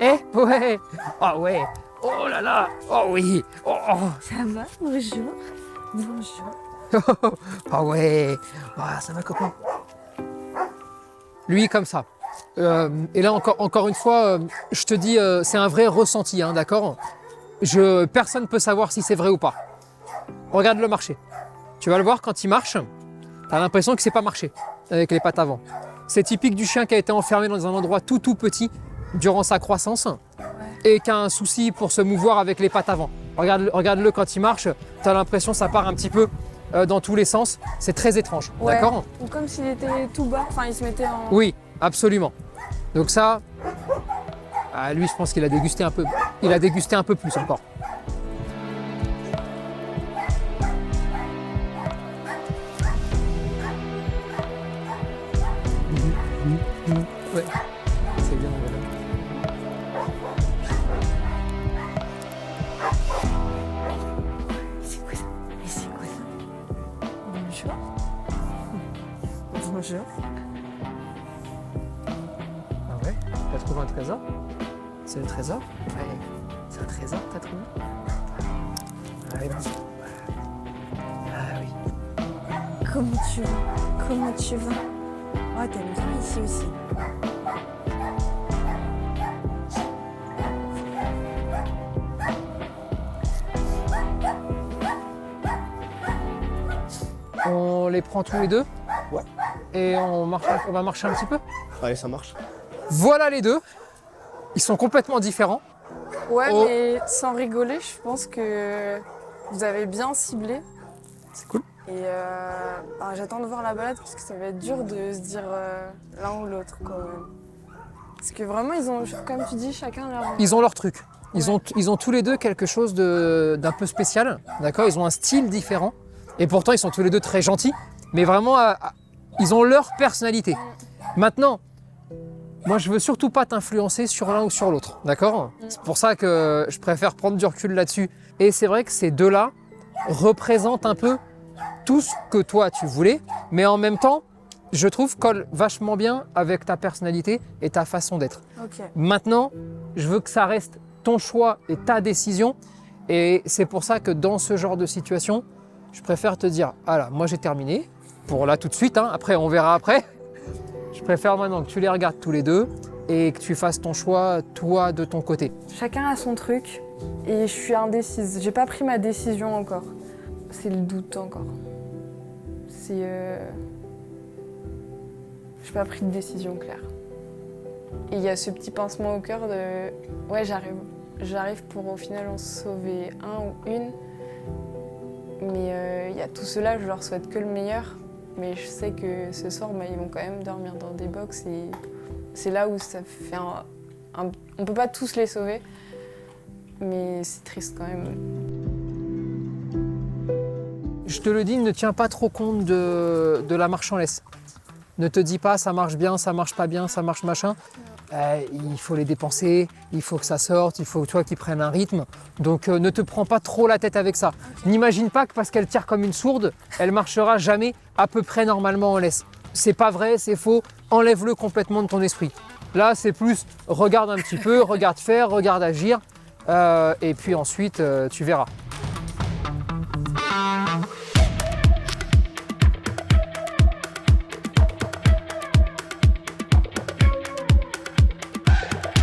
Eh? Ouais. Ah ouais. Oh là là. Oh oui. Oh. Ça va? Bonjour. Bonjour. Ah ouais. Ah, ça va copain. Lui comme ça. Et là encore une fois, je te dis, c'est un vrai ressenti, hein, d'accord? Personne ne peut savoir si c'est vrai ou pas. Regarde le marcher. Tu vas le voir quand il marche, tu as l'impression que c'est pas marché avec les pattes avant. C'est typique du chien qui a été enfermé dans un endroit tout petit durant sa croissance et qui a un souci pour se mouvoir avec les pattes avant. Regarde-le quand il marche, tu as l'impression que ça part un petit peu dans tous les sens. C'est très étrange, Ouais. d'accord? Ou comme s'il était tout bas, enfin il se mettait en... Oui, absolument. Donc ça, lui, je pense qu'il a dégusté un peu. Il a dégusté un peu plus encore. Ouais, c'est bien. Voilà. C'est quoi ça? Mais c'est quoi ça? Bonjour. Bonjour. Ah ouais? T'as trouvé un trésor? C'est le trésor? Ouais. C'est un trésor que t'as trouvé? Ouais, bon. Ah oui. Comment tu vas? Comment tu vas? Oh, t'aimes bien ici aussi. On les prend tous les deux? Ouais. Et on va marcher un petit peu? Allez, ça marche. Voilà les deux. Ils sont complètement différents. Ouais, Oh. mais sans rigoler, je pense que vous avez bien ciblé. C'est cool. Et j'attends de voir la balade parce que ça va être dur de se dire l'un ou l'autre quand même. Parce que vraiment, ils ont, comme tu dis, chacun leur... Ils ont leur truc. Ils ont tous les deux quelque chose d'un peu spécial. D'accord? Ils ont un style différent. Et pourtant, ils sont tous les deux très gentils. Mais vraiment, ils ont leur personnalité. Maintenant, moi, je veux surtout pas t'influencer sur l'un ou sur l'autre. D'accord? C'est pour ça que je préfère prendre du recul là-dessus. Et c'est vrai que ces deux-là représentent un peu tout ce que toi, tu voulais. Mais en même temps, je trouve colle vachement bien avec ta personnalité et ta façon d'être. Ok. Maintenant, je veux que ça reste ton choix et ta décision. Et c'est pour ça que dans ce genre de situation, je préfère te dire, voilà, moi j'ai terminé, pour là tout de suite, hein, après on verra après. Je préfère maintenant que tu les regardes tous les deux et que tu fasses ton choix, toi, de ton côté. Chacun a son truc et je suis indécise. J'ai pas pris ma décision encore. C'est le doute encore. C'est... J'ai pas pris de décision claire. Et il y a ce petit pincement au cœur de... Ouais, j'arrive pour au final en sauver un ou une. Mais il y a tout cela, je leur souhaite que le meilleur. Mais je sais que ce soir, ils vont quand même dormir dans des box et c'est là où ça fait on peut pas tous les sauver, mais c'est triste quand même. Je te le dis, ne tiens pas trop compte de la marche en laisse. Ne te dis pas ça marche bien, ça marche pas bien, ça marche machin. Il faut les dépenser, il faut que ça sorte, il faut toi qui prennes un rythme. Donc ne te prends pas trop la tête avec ça. N'imagine pas que parce qu'elle tire comme une sourde, elle marchera jamais à peu près normalement en laisse. C'est pas vrai, c'est faux, enlève-le complètement de ton esprit. Là, c'est plus regarde un petit peu, regarde faire, regarde agir, et puis ensuite, tu verras.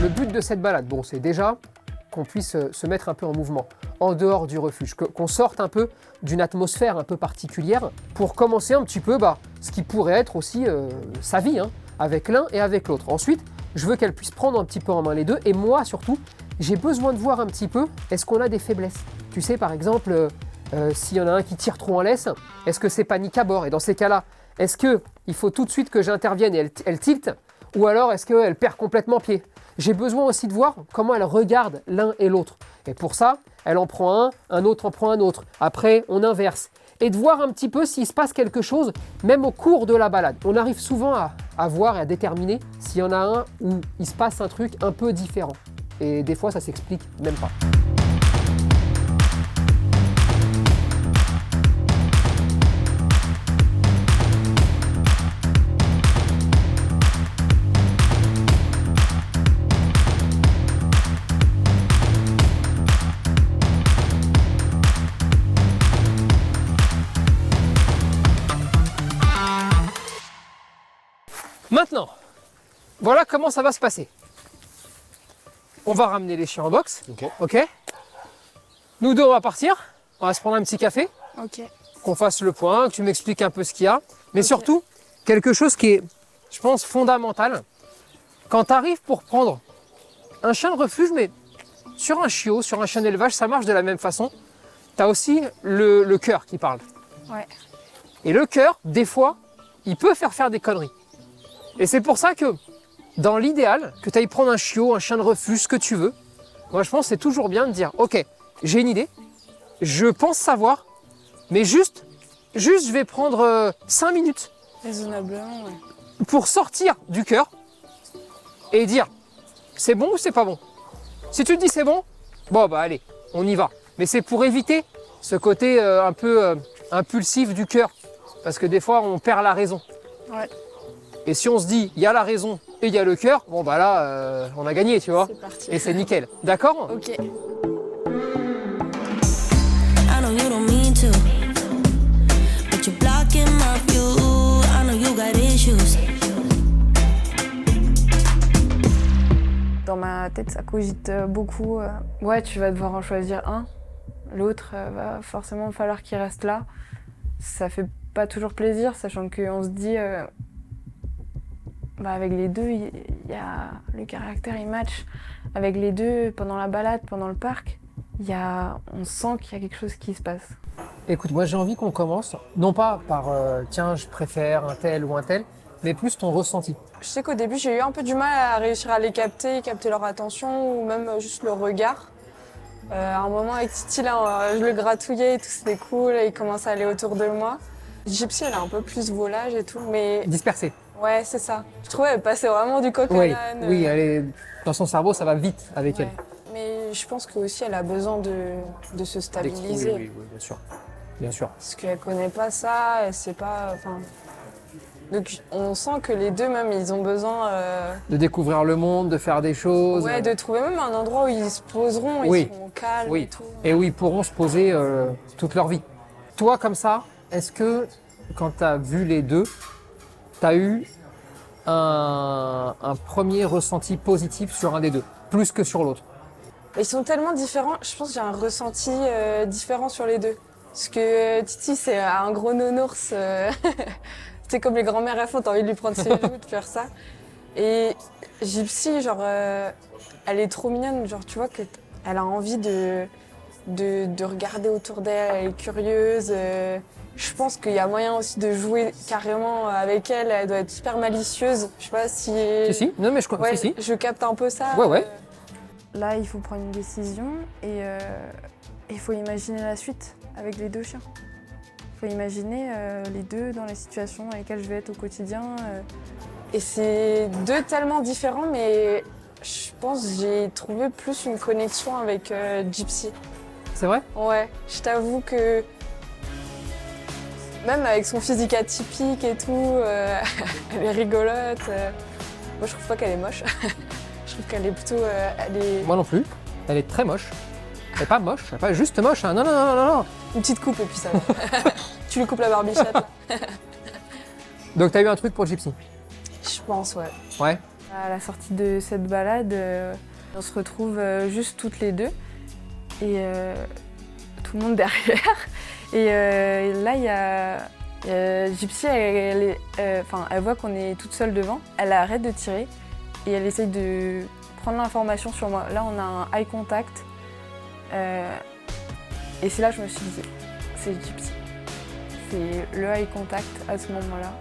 Le but de cette balade, bon, c'est déjà qu'on puisse se mettre un peu en mouvement, en dehors du refuge, qu'on sorte un peu d'une atmosphère un peu particulière pour commencer un petit peu ce qui pourrait être aussi sa vie, hein, avec l'un et avec l'autre. Ensuite, je veux qu'elle puisse prendre un petit peu en main les deux, et moi surtout, j'ai besoin de voir un petit peu, est-ce qu'on a des faiblesses? Tu sais, par exemple, s'il y en a un qui tire trop en laisse, est-ce que c'est panique à bord? Et dans ces cas-là, est-ce qu'il faut tout de suite que j'intervienne et elle tilte, ou alors est-ce qu'elle perd complètement pied? J'ai besoin aussi de voir comment elle regarde l'un et l'autre. Et pour ça, elle en prend un autre en prend un autre. Après, on inverse. Et de voir un petit peu s'il se passe quelque chose, même au cours de la balade. On arrive souvent à voir et à déterminer s'il y en a un où il se passe un truc un peu différent. Et des fois, ça s'explique même pas. Maintenant, voilà comment ça va se passer. On va ramener les chiens en box. Ok. Nous deux, on va partir. On va se prendre un petit café. Ok. Qu'on fasse le point, que tu m'expliques un peu ce qu'il y a. Mais surtout, quelque chose qui est, je pense, fondamental. Quand tu arrives pour prendre un chien de refuge, mais sur un chiot, sur un chien d'élevage, ça marche de la même façon. Tu as aussi le cœur qui parle. Ouais. Et le cœur, des fois, il peut faire des conneries. Et c'est pour ça que, dans l'idéal, que tu ailles prendre un chiot, un chien de refuge, ce que tu veux, moi je pense que c'est toujours bien de dire, ok, j'ai une idée, je pense savoir, mais juste je vais prendre 5 minutes Raisonnablement, ouais. pour sortir du cœur et dire, c'est bon ou c'est pas bon? Si tu te dis c'est bon, bon bah allez, on y va. Mais c'est pour éviter ce côté un peu impulsif du cœur, parce que des fois on perd la raison. Ouais. Et si on se dit, il y a la raison et il y a le cœur, bon bah là, on a gagné, tu vois. C'est parti. Et c'est nickel. D'accord? Ok. I know you don't mean to, but you're blocking my view. I know you got issues. Dans ma tête, ça cogite beaucoup. Ouais, tu vas devoir en choisir un. L'autre va forcément falloir qu'il reste là. Ça fait pas toujours plaisir, sachant qu'on se dit... avec les deux, il y a le caractère, il match. Avec les deux, pendant la balade, pendant le parc, on sent qu'il y a quelque chose qui se passe. Écoute, moi j'ai envie qu'on commence, non pas par tiens, je préfère un tel ou un tel, mais plus ton ressenti. Je sais qu'au début, j'ai eu un peu du mal à réussir à les capter leur attention ou même juste le regard. À un moment avec Titi, là, je le gratouillais et tout, c'était cool, et il commence à aller autour de moi. Gypsy, elle a un peu plus volage et tout, mais... Dispersé. Ouais, c'est ça. Je trouvais qu'elle passait vraiment du coq à Oui, l'âne. oui, elle est... dans son cerveau, ça va vite avec Ouais. elle. Mais je pense qu'aussi, elle a besoin de se stabiliser. Oui, bien sûr. Bien sûr. Parce qu'elle connaît pas ça, elle sait pas... Enfin... Donc on sent que les deux même, ils ont besoin... De découvrir le monde, de faire des choses. Ouais, de trouver même un endroit où ils se poseront, Oui. ils seront calmes Oui. et tout. Et où ils pourront se poser toute leur vie. Toi, comme ça, est-ce que quand tu as vu les deux, tu as eu un premier ressenti positif sur un des deux, plus que sur l'autre? Ils sont tellement différents, je pense que j'ai un ressenti différent sur les deux. Parce que Titi, c'est un gros nounours. C'est comme les grands-mères à fond, t'as envie de lui prendre ses joues, de faire ça. Et Gypsy, genre, elle est trop mignonne, genre, tu vois qu'elle a envie de regarder autour d'elle, elle est curieuse. Je pense qu'il y a moyen aussi de jouer carrément avec elle, elle doit être super malicieuse. Je sais pas si... Si, non mais je crois Ouais, si. je capte un peu ça. Ouais. Là, il faut prendre une décision et il faut imaginer la suite avec les deux chiens. Il faut imaginer les deux dans les situations dans lesquelles je vais être au quotidien. Et c'est deux tellement différents, mais je pense que j'ai trouvé plus une connexion avec Gypsy. C'est vrai? Ouais, je t'avoue que même avec son physique atypique et tout, elle est rigolote. Moi, je trouve pas qu'elle est moche. Je trouve qu'elle est plutôt... elle est... Moi non plus. Elle est très moche. Elle est pas moche, elle est pas juste moche. Hein. Non, non, non, non, non. Une petite coupe et puis ça va. Tu lui coupes la barbichette. Là. Donc t'as eu un truc pour Gypsy? Je pense, ouais. Ouais. À la sortie de cette balade, on se retrouve juste toutes les deux et tout le monde derrière. Et là, il y a Gypsy, elle voit qu'on est toute seule devant. Elle arrête de tirer et elle essaye de prendre l'information sur moi. Là, on a un eye contact. Et c'est là que je me suis dit, c'est Gypsy. C'est le eye contact à ce moment-là.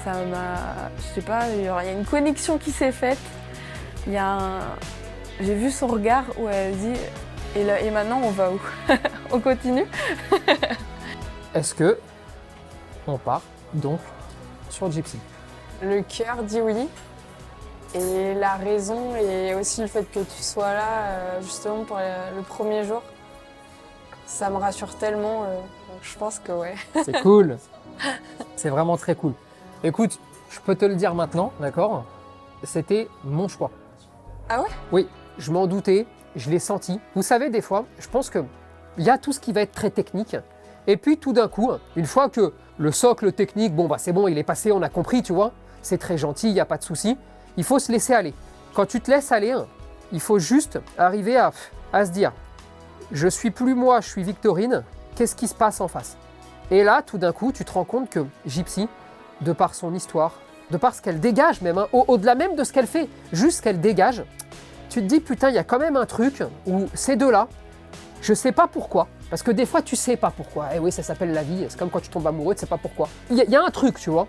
Ça m'a... Je sais pas, il y a une connexion qui s'est faite. J'ai vu son regard où elle dit « Et maintenant, on va où ?» On continue. Est-ce que on part donc sur Gypsy? Le cœur dit oui. Et la raison et aussi le fait que tu sois là, justement, pour le premier jour, ça me rassure tellement. Donc je pense que ouais. C'est cool. C'est vraiment très cool. Écoute, je peux te le dire maintenant, d'accord? C'était mon choix. Ah ouais? Oui, je m'en doutais, je l'ai senti. Vous savez, des fois, je pense qu'il y a tout ce qui va être très technique. Et puis tout d'un coup, une fois que le socle technique, bon bah c'est bon, il est passé, on a compris, tu vois, c'est très gentil, il n'y a pas de souci. Il faut se laisser aller. Quand tu te laisses aller, il faut juste arriver à se dire, je suis plus moi, je suis Victorine, qu'est-ce qui se passe en face? Et là, tout d'un coup, tu te rends compte que Gypsy, de par son histoire, de par ce qu'elle dégage même, hein, au-delà même de ce qu'elle fait, juste ce qu'elle dégage, tu te dis putain, il y a quand même un truc où ces deux-là, je sais pas pourquoi, parce que des fois tu sais pas pourquoi, et oui ça s'appelle la vie, c'est comme quand tu tombes amoureux, tu sais pas pourquoi. Il y a un truc, tu vois,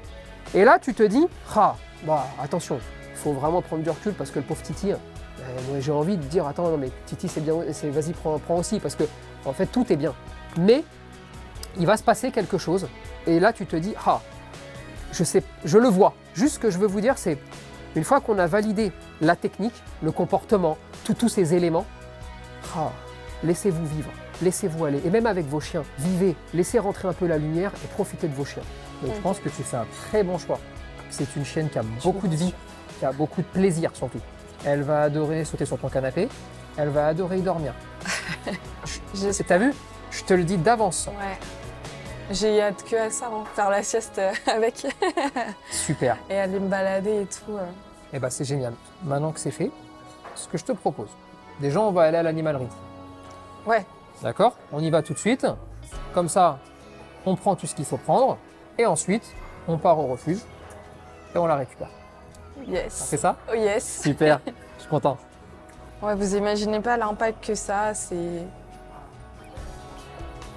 et là tu te dis, ah, bah attention, il faut vraiment prendre du recul parce que le pauvre Titi, moi j'ai envie de dire, attends, non mais Titi c'est bien, vas-y prends aussi, parce que en fait tout est bien. Mais il va se passer quelque chose, et là tu te dis, ah, je le vois. Juste ce que je veux vous dire, c'est une fois qu'on a validé la technique, le comportement, tous ces éléments, laissez-vous vivre, laissez-vous aller. Et même avec vos chiens, vivez, laissez rentrer un peu la lumière et profitez de vos chiens. Donc je pense que tu fais un très bon choix. C'est une chienne qui a beaucoup de vie, qui a beaucoup de plaisir surtout. Elle va adorer sauter sur ton canapé, elle va adorer y dormir. T'as vu? Je te le dis d'avance. Ouais. J'ai hâte que à ça, hein, faire la sieste avec. Super. Et aller me balader et tout. Eh ben c'est génial. Maintenant que c'est fait, ce que je te propose, déjà on va aller à l'animalerie. Ouais. D'accord? On y va tout de suite. Comme ça, on prend tout ce qu'il faut prendre. Et ensuite, on part au refuge et on la récupère. Yes. On fait ça? Oh yes. Super. Je suis content. Ouais, vous imaginez pas l'impact que ça a, c'est...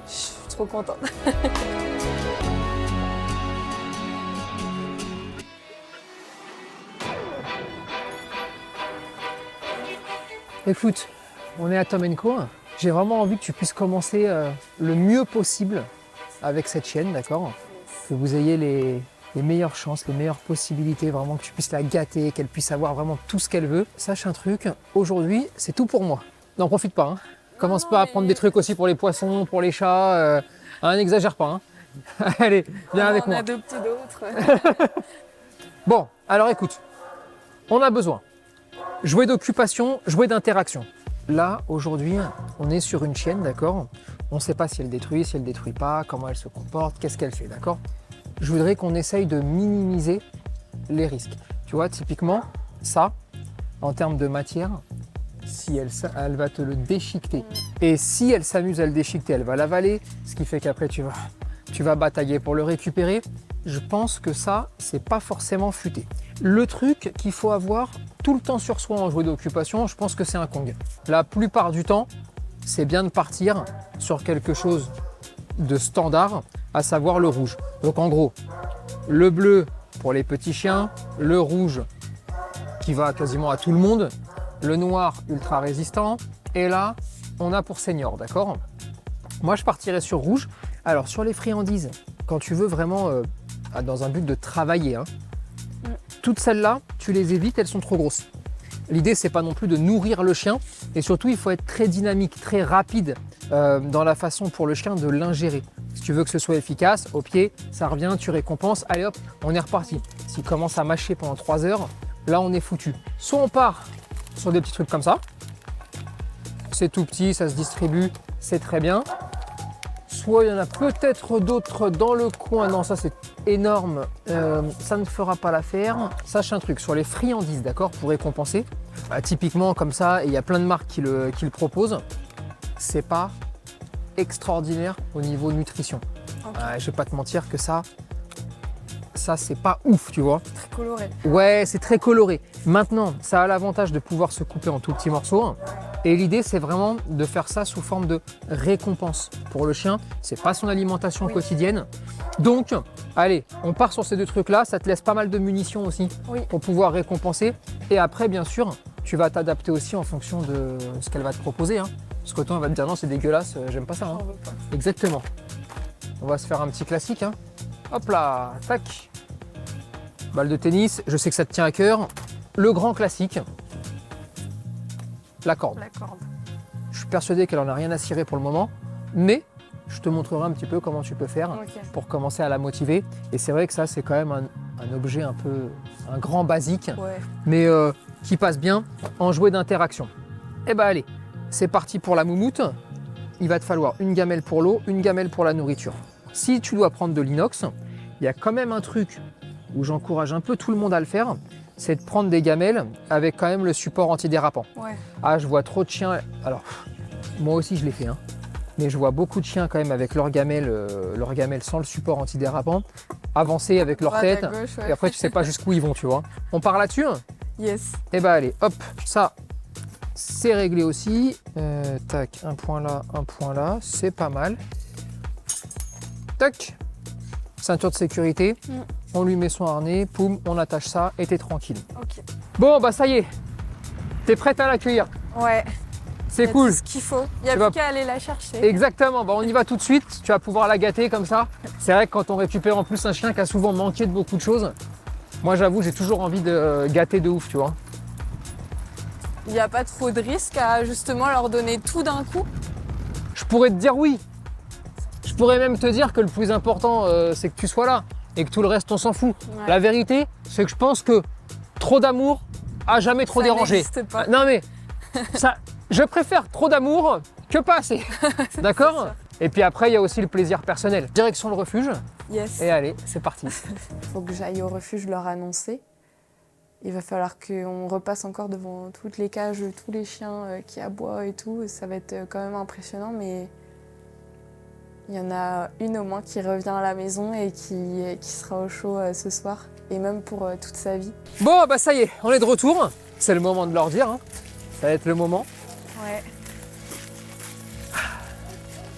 Je suis trop contente. Écoute, on est à Tom & Co. J'ai vraiment envie que tu puisses commencer le mieux possible avec cette chienne, d'accord? Que vous ayez les meilleures chances, les meilleures possibilités, vraiment que tu puisses la gâter, qu'elle puisse avoir vraiment tout ce qu'elle veut. Sache un truc, aujourd'hui, c'est tout pour moi. N'en profite pas, hein. Commence pas à prendre des trucs aussi pour les poissons, pour les chats. N'exagère pas, hein. Allez, viens avec moi. On a adopté d'autres. Bon, alors écoute, on a besoin jouer d'occupation, jouer d'interaction. Là, aujourd'hui, on est sur une chienne, d'accord? On ne sait pas si elle détruit, si elle détruit pas, comment elle se comporte, qu'est-ce qu'elle fait, d'accord? Je voudrais qu'on essaye de minimiser les risques. Tu vois, typiquement, ça, en termes de matière, si elle va te le déchiqueter. Et si elle s'amuse à le déchiqueter, elle va l'avaler, ce qui fait qu'après tu vas batailler pour le récupérer. Je pense que ça, c'est pas forcément futé. Le truc qu'il faut avoir tout le temps sur soi en jouet d'occupation, je pense que c'est un Kong. La plupart du temps, c'est bien de partir sur quelque chose de standard, à savoir le rouge. Donc en gros, le bleu pour les petits chiens, le rouge qui va quasiment à tout le monde, le noir ultra résistant, et là, on a pour senior, d'accord? Moi, je partirais sur rouge. Alors, sur les friandises, quand tu veux vraiment, dans un but de travailler, hein, toutes celles-là, tu les évites, elles sont trop grosses. L'idée, c'est pas non plus de nourrir le chien, et surtout, il faut être très dynamique, très rapide dans la façon pour le chien de l'ingérer. Si tu veux que ce soit efficace, au pied, ça revient, tu récompenses, allez hop, on est reparti. S'il commence à mâcher pendant 3 heures, là on est foutu. Soit on part sur des petits trucs comme ça, c'est tout petit, ça se distribue, c'est très bien. Soit il y en a peut-être d'autres dans le coin, non ça c'est énorme, ça ne fera pas l'affaire. Sache un truc, sur les friandises, d'accord, pour récompenser, typiquement comme ça, et il y a plein de marques qui le proposent, c'est pas extraordinaire au niveau nutrition. Ok. Je vais pas te mentir que ça c'est pas ouf, tu vois. Très coloré. Ouais, c'est très coloré. Maintenant, ça a l'avantage de pouvoir se couper en tout petits morceaux. Et l'idée, c'est vraiment de faire ça sous forme de récompense pour le chien. C'est pas son alimentation Oui. quotidienne. Donc, allez, on part sur ces deux trucs-là. Ça te laisse pas mal de munitions aussi Oui. pour pouvoir récompenser. Et après, bien sûr, tu vas t'adapter aussi en fonction de ce qu'elle va te proposer. Hein. Parce que toi, on va te dire non, c'est dégueulasse, j'aime pas ça. Hein. J'en veux pas. Exactement. On va se faire un petit classique. Hein. Hop là, tac. Balle de tennis, je sais que ça te tient à cœur. Le grand classique, la corde. La corde. Je suis persuadé qu'elle en a rien à cirer pour le moment, mais je te montrerai un petit peu comment tu peux faire Ok. pour commencer à la motiver. Et c'est vrai que ça, c'est quand même un objet un grand basique, Ouais. mais qui passe bien en jouet d'interaction. Eh ben allez, c'est parti pour la moumoute. Il va te falloir une gamelle pour l'eau, une gamelle pour la nourriture. Si tu dois prendre de l'inox, il y a quand même un truc où j'encourage un peu tout le monde à le faire, c'est de prendre des gamelles avec quand même le support antidérapant. Ouais. Ah, je vois trop de chiens, alors moi aussi je l'ai fait, hein, mais je vois beaucoup de chiens quand même avec leur gamelle sans le support antidérapant, avancer avec leur Droite tête, à gauche, ouais. et après tu sais pas jusqu'où ils vont, tu vois. On part là-dessus? Yes. Et bah allez, hop, ça c'est réglé aussi. Tac, un point là, c'est pas mal. Tac, ceinture de sécurité, on lui met son harnais, poum, on attache ça et t'es tranquille. Ok. Bon bah ça y est, t'es prête à l'accueillir, Ouais. c'est Il y a cool. tout ce qu'il faut. Il n'y a Tu plus vas- qu'à aller la chercher. Exactement, bah on y va tout de suite, tu vas pouvoir la gâter comme ça. C'est vrai que quand on récupère en plus un chien qui a souvent manqué de beaucoup de choses, moi j'avoue j'ai toujours envie de gâter de ouf, tu vois. Il n'y a pas trop de risque à justement leur donner tout d'un coup. Je pourrais te dire oui. Je pourrais même te dire que le plus important, c'est que tu sois là et que tout le reste, on s'en fout. Ouais. La vérité, c'est que je pense que trop d'amour a jamais trop Ça dérangé. n'existe pas. Non mais, ça, je préfère trop d'amour que pas assez. D'accord? sûr. Et puis après, il y a aussi le plaisir personnel. Direction le refuge. Yes. Et allez, c'est parti. Il faut que j'aille au refuge leur annoncer. Il va falloir qu'on repasse encore devant toutes les cages, tous les chiens qui aboient et tout. Ça va être quand même impressionnant, mais il y en a une au moins qui revient à la maison et qui sera au chaud ce soir, et même pour toute sa vie. Bon, bah ça y est, on est de retour. C'est le moment de leur dire. Hein. Ça va être le moment. Ouais.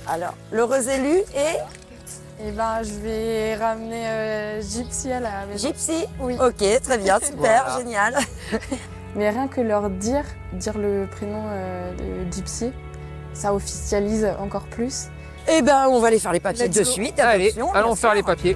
Alors, l'heureux élu est Et ben, je vais ramener Gypsy à la maison. Gypsy. Oui. Ok, très bien, super, Voilà. génial. Mais rien que leur dire le prénom de Gypsy, ça officialise encore plus. Eh ben, on va aller faire les papiers Let's de go. suite. Allez, attention, allons bien faire sûr. les papiers.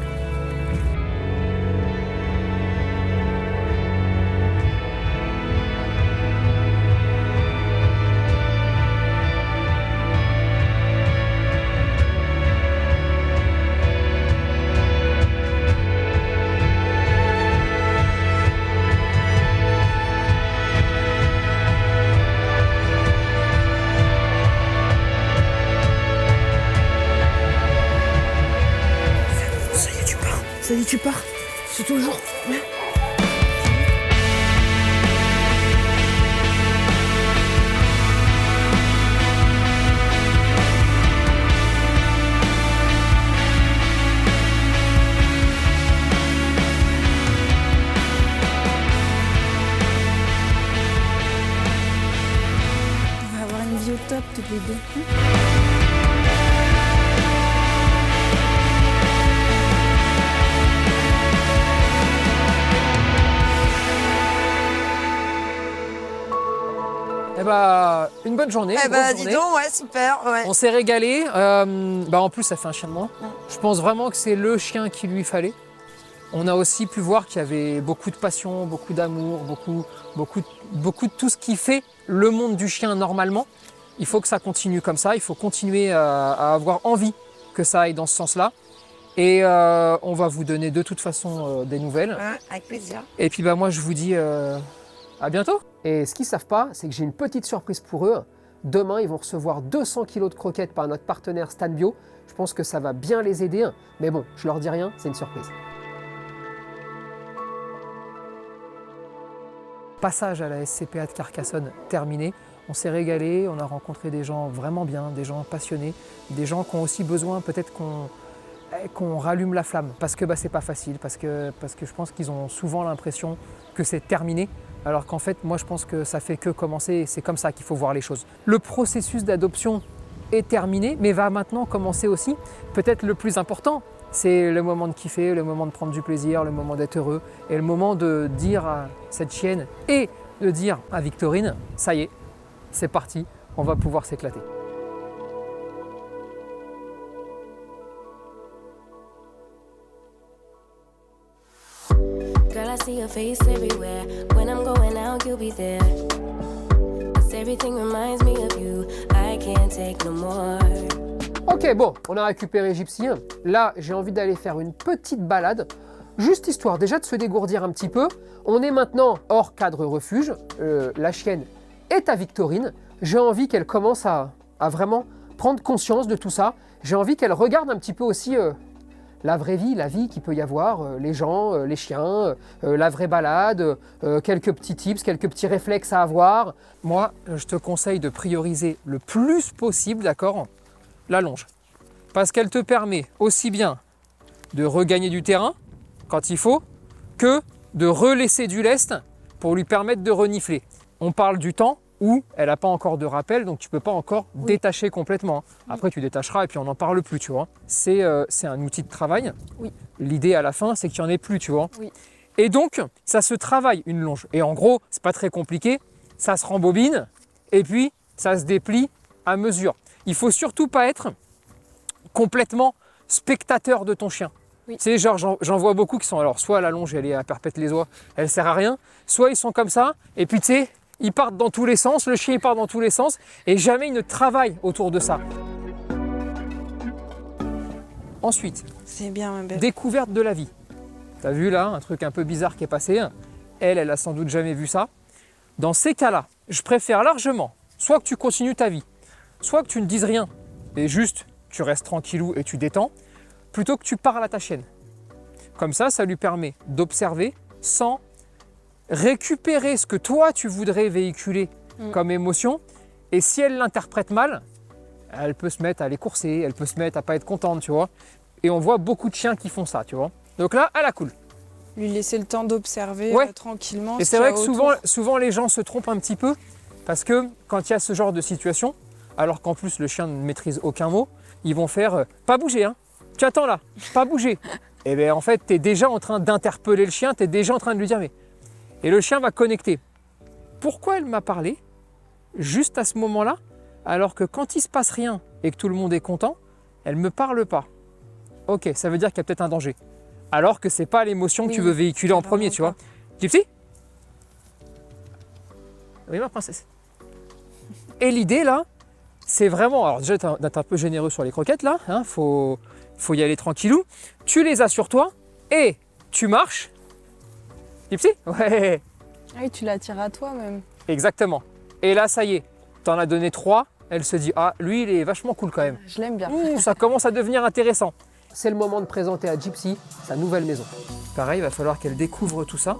Ça y est, tu pars. Ça y est, tu pars. C'est toujours. On va avoir une vie au top toutes les deux. Eh bah, une bonne journée. Eh une ben, grosse dis journée. donc, ouais, super. Ouais. On s'est régalé. En plus, ça fait un chien de moins. Je pense vraiment que c'est le chien qu'il lui fallait. On a aussi pu voir qu'il y avait beaucoup de passion, beaucoup d'amour, beaucoup de tout ce qui fait le monde du chien normalement. Il faut que ça continue comme ça. Il faut continuer à avoir envie que ça aille dans ce sens-là. Et on va vous donner de toute façon des nouvelles. Avec plaisir. Et puis moi je vous dis à bientôt. Et ce qu'ils ne savent pas, c'est que j'ai une petite surprise pour eux. Demain, ils vont recevoir 200 kg de croquettes par notre partenaire Stan Bio. Je pense que ça va bien les aider. Mais bon, je leur dis rien, c'est une surprise. Passage à la SCPA de Carcassonne terminé. On s'est régalé, on a rencontré des gens vraiment bien, des gens passionnés, des gens qui ont aussi besoin peut-être qu'on rallume la flamme. Parce que c'est pas facile, parce que je pense qu'ils ont souvent l'impression que c'est terminé. Alors qu'en fait, moi je pense que ça fait que commencer et c'est comme ça qu'il faut voir les choses. Le processus d'adoption est terminé, mais va maintenant commencer aussi, peut-être le plus important, c'est le moment de kiffer, le moment de prendre du plaisir, le moment d'être heureux et le moment de dire à cette chienne et de dire à Victorine, ça y est, c'est parti, on va pouvoir s'éclater. Girl, I see your face everywhere. When I'm going out, you'll be there. 'Cause everything reminds me of you. I can't take no more. Ok, bon, on a récupéré Gypsy. Là, j'ai envie d'aller faire une petite balade, juste histoire déjà de se dégourdir un petit peu. On est maintenant hors cadre refuge. La chienne est à Victorine. J'ai envie qu'elle commence à vraiment prendre conscience de tout ça. J'ai envie qu'elle regarde un petit peu aussi la vraie vie, la vie qu'il peut y avoir, les gens, les chiens, la vraie balade, quelques petits tips, quelques petits réflexes à avoir. Moi, je te conseille de prioriser le plus possible, d'accord, la longe. Parce qu'elle te permet aussi bien de regagner du terrain quand il faut, que de relaisser du lest pour lui permettre de renifler. On parle du temps où elle n'a pas encore de rappel, donc tu ne peux pas encore détacher complètement. Après, tu détacheras et puis on n'en parle plus, tu vois. C'est un outil de travail. Oui. L'idée à la fin, c'est qu'il n'y en ait plus, tu vois. Oui. Et donc, ça se travaille une longe. Et en gros, c'est pas très compliqué. Ça se rembobine et puis ça se déplie à mesure. Il faut surtout pas être complètement spectateur de ton chien. Oui. Tu sais, genre, j'en vois beaucoup qui sont, alors soit la longe, elle est à perpète les oies, elle sert à rien, soit ils sont comme ça, et puis tu sais, ils partent dans tous les sens, le chien il part dans tous les sens, et jamais ils ne travaillent autour de ça. Ensuite, C'est bien, ma belle. découverte de la vie. T'as vu là, un truc un peu bizarre qui est passé. Elle a sans doute jamais vu ça. Dans ces cas-là, je préfère largement, soit que tu continues ta vie, soit que tu ne dises rien, et juste tu restes tranquillou et tu détends, plutôt que tu parles à ta chienne. Comme ça, ça lui permet d'observer sans récupérer ce que toi tu voudrais véhiculer comme émotion. Et si elle l'interprète mal, elle peut se mettre à les courser, elle peut se mettre à pas être contente, tu vois. Et on voit beaucoup de chiens qui font ça, tu vois. Donc là, elle a cool. Lui laisser le temps d'observer Ouais. tranquillement. Et ce c'est qu'il y vrai a que autour. souvent les gens se trompent un petit peu parce que quand il y a ce genre de situation, alors qu'en plus le chien ne maîtrise aucun mot, ils vont faire pas bouger, hein. Tu attends là, pas bouger. Et bien en fait, tu es déjà en train d'interpeller le chien, tu es déjà en train de lui dire mais. Et le chien va connecter. Pourquoi elle m'a parlé juste à ce moment-là, alors que quand il se passe rien et que tout le monde est content, elle me parle pas. Ok, ça veut dire qu'il y a peut-être un danger. Alors que c'est pas l'émotion que Oui, tu veux véhiculer en carrément premier, tu pas. vois. Gypsy ? Oui, ma princesse. Et l'idée là, c'est vraiment, alors déjà d'être un peu généreux sur les croquettes là, hein, faut y aller tranquillou. Tu les as sur toi et tu marches. Gypsy ? Ouais, Ah oui, tu l'attires à toi même. exactement. Et là, ça y est, t'en as donné 3. Elle se dit, ah, lui, il est vachement cool quand même. Je l'aime bien. Ça commence à devenir intéressant. C'est le moment de présenter à Gypsy sa nouvelle maison. Pareil, il va falloir qu'elle découvre tout ça.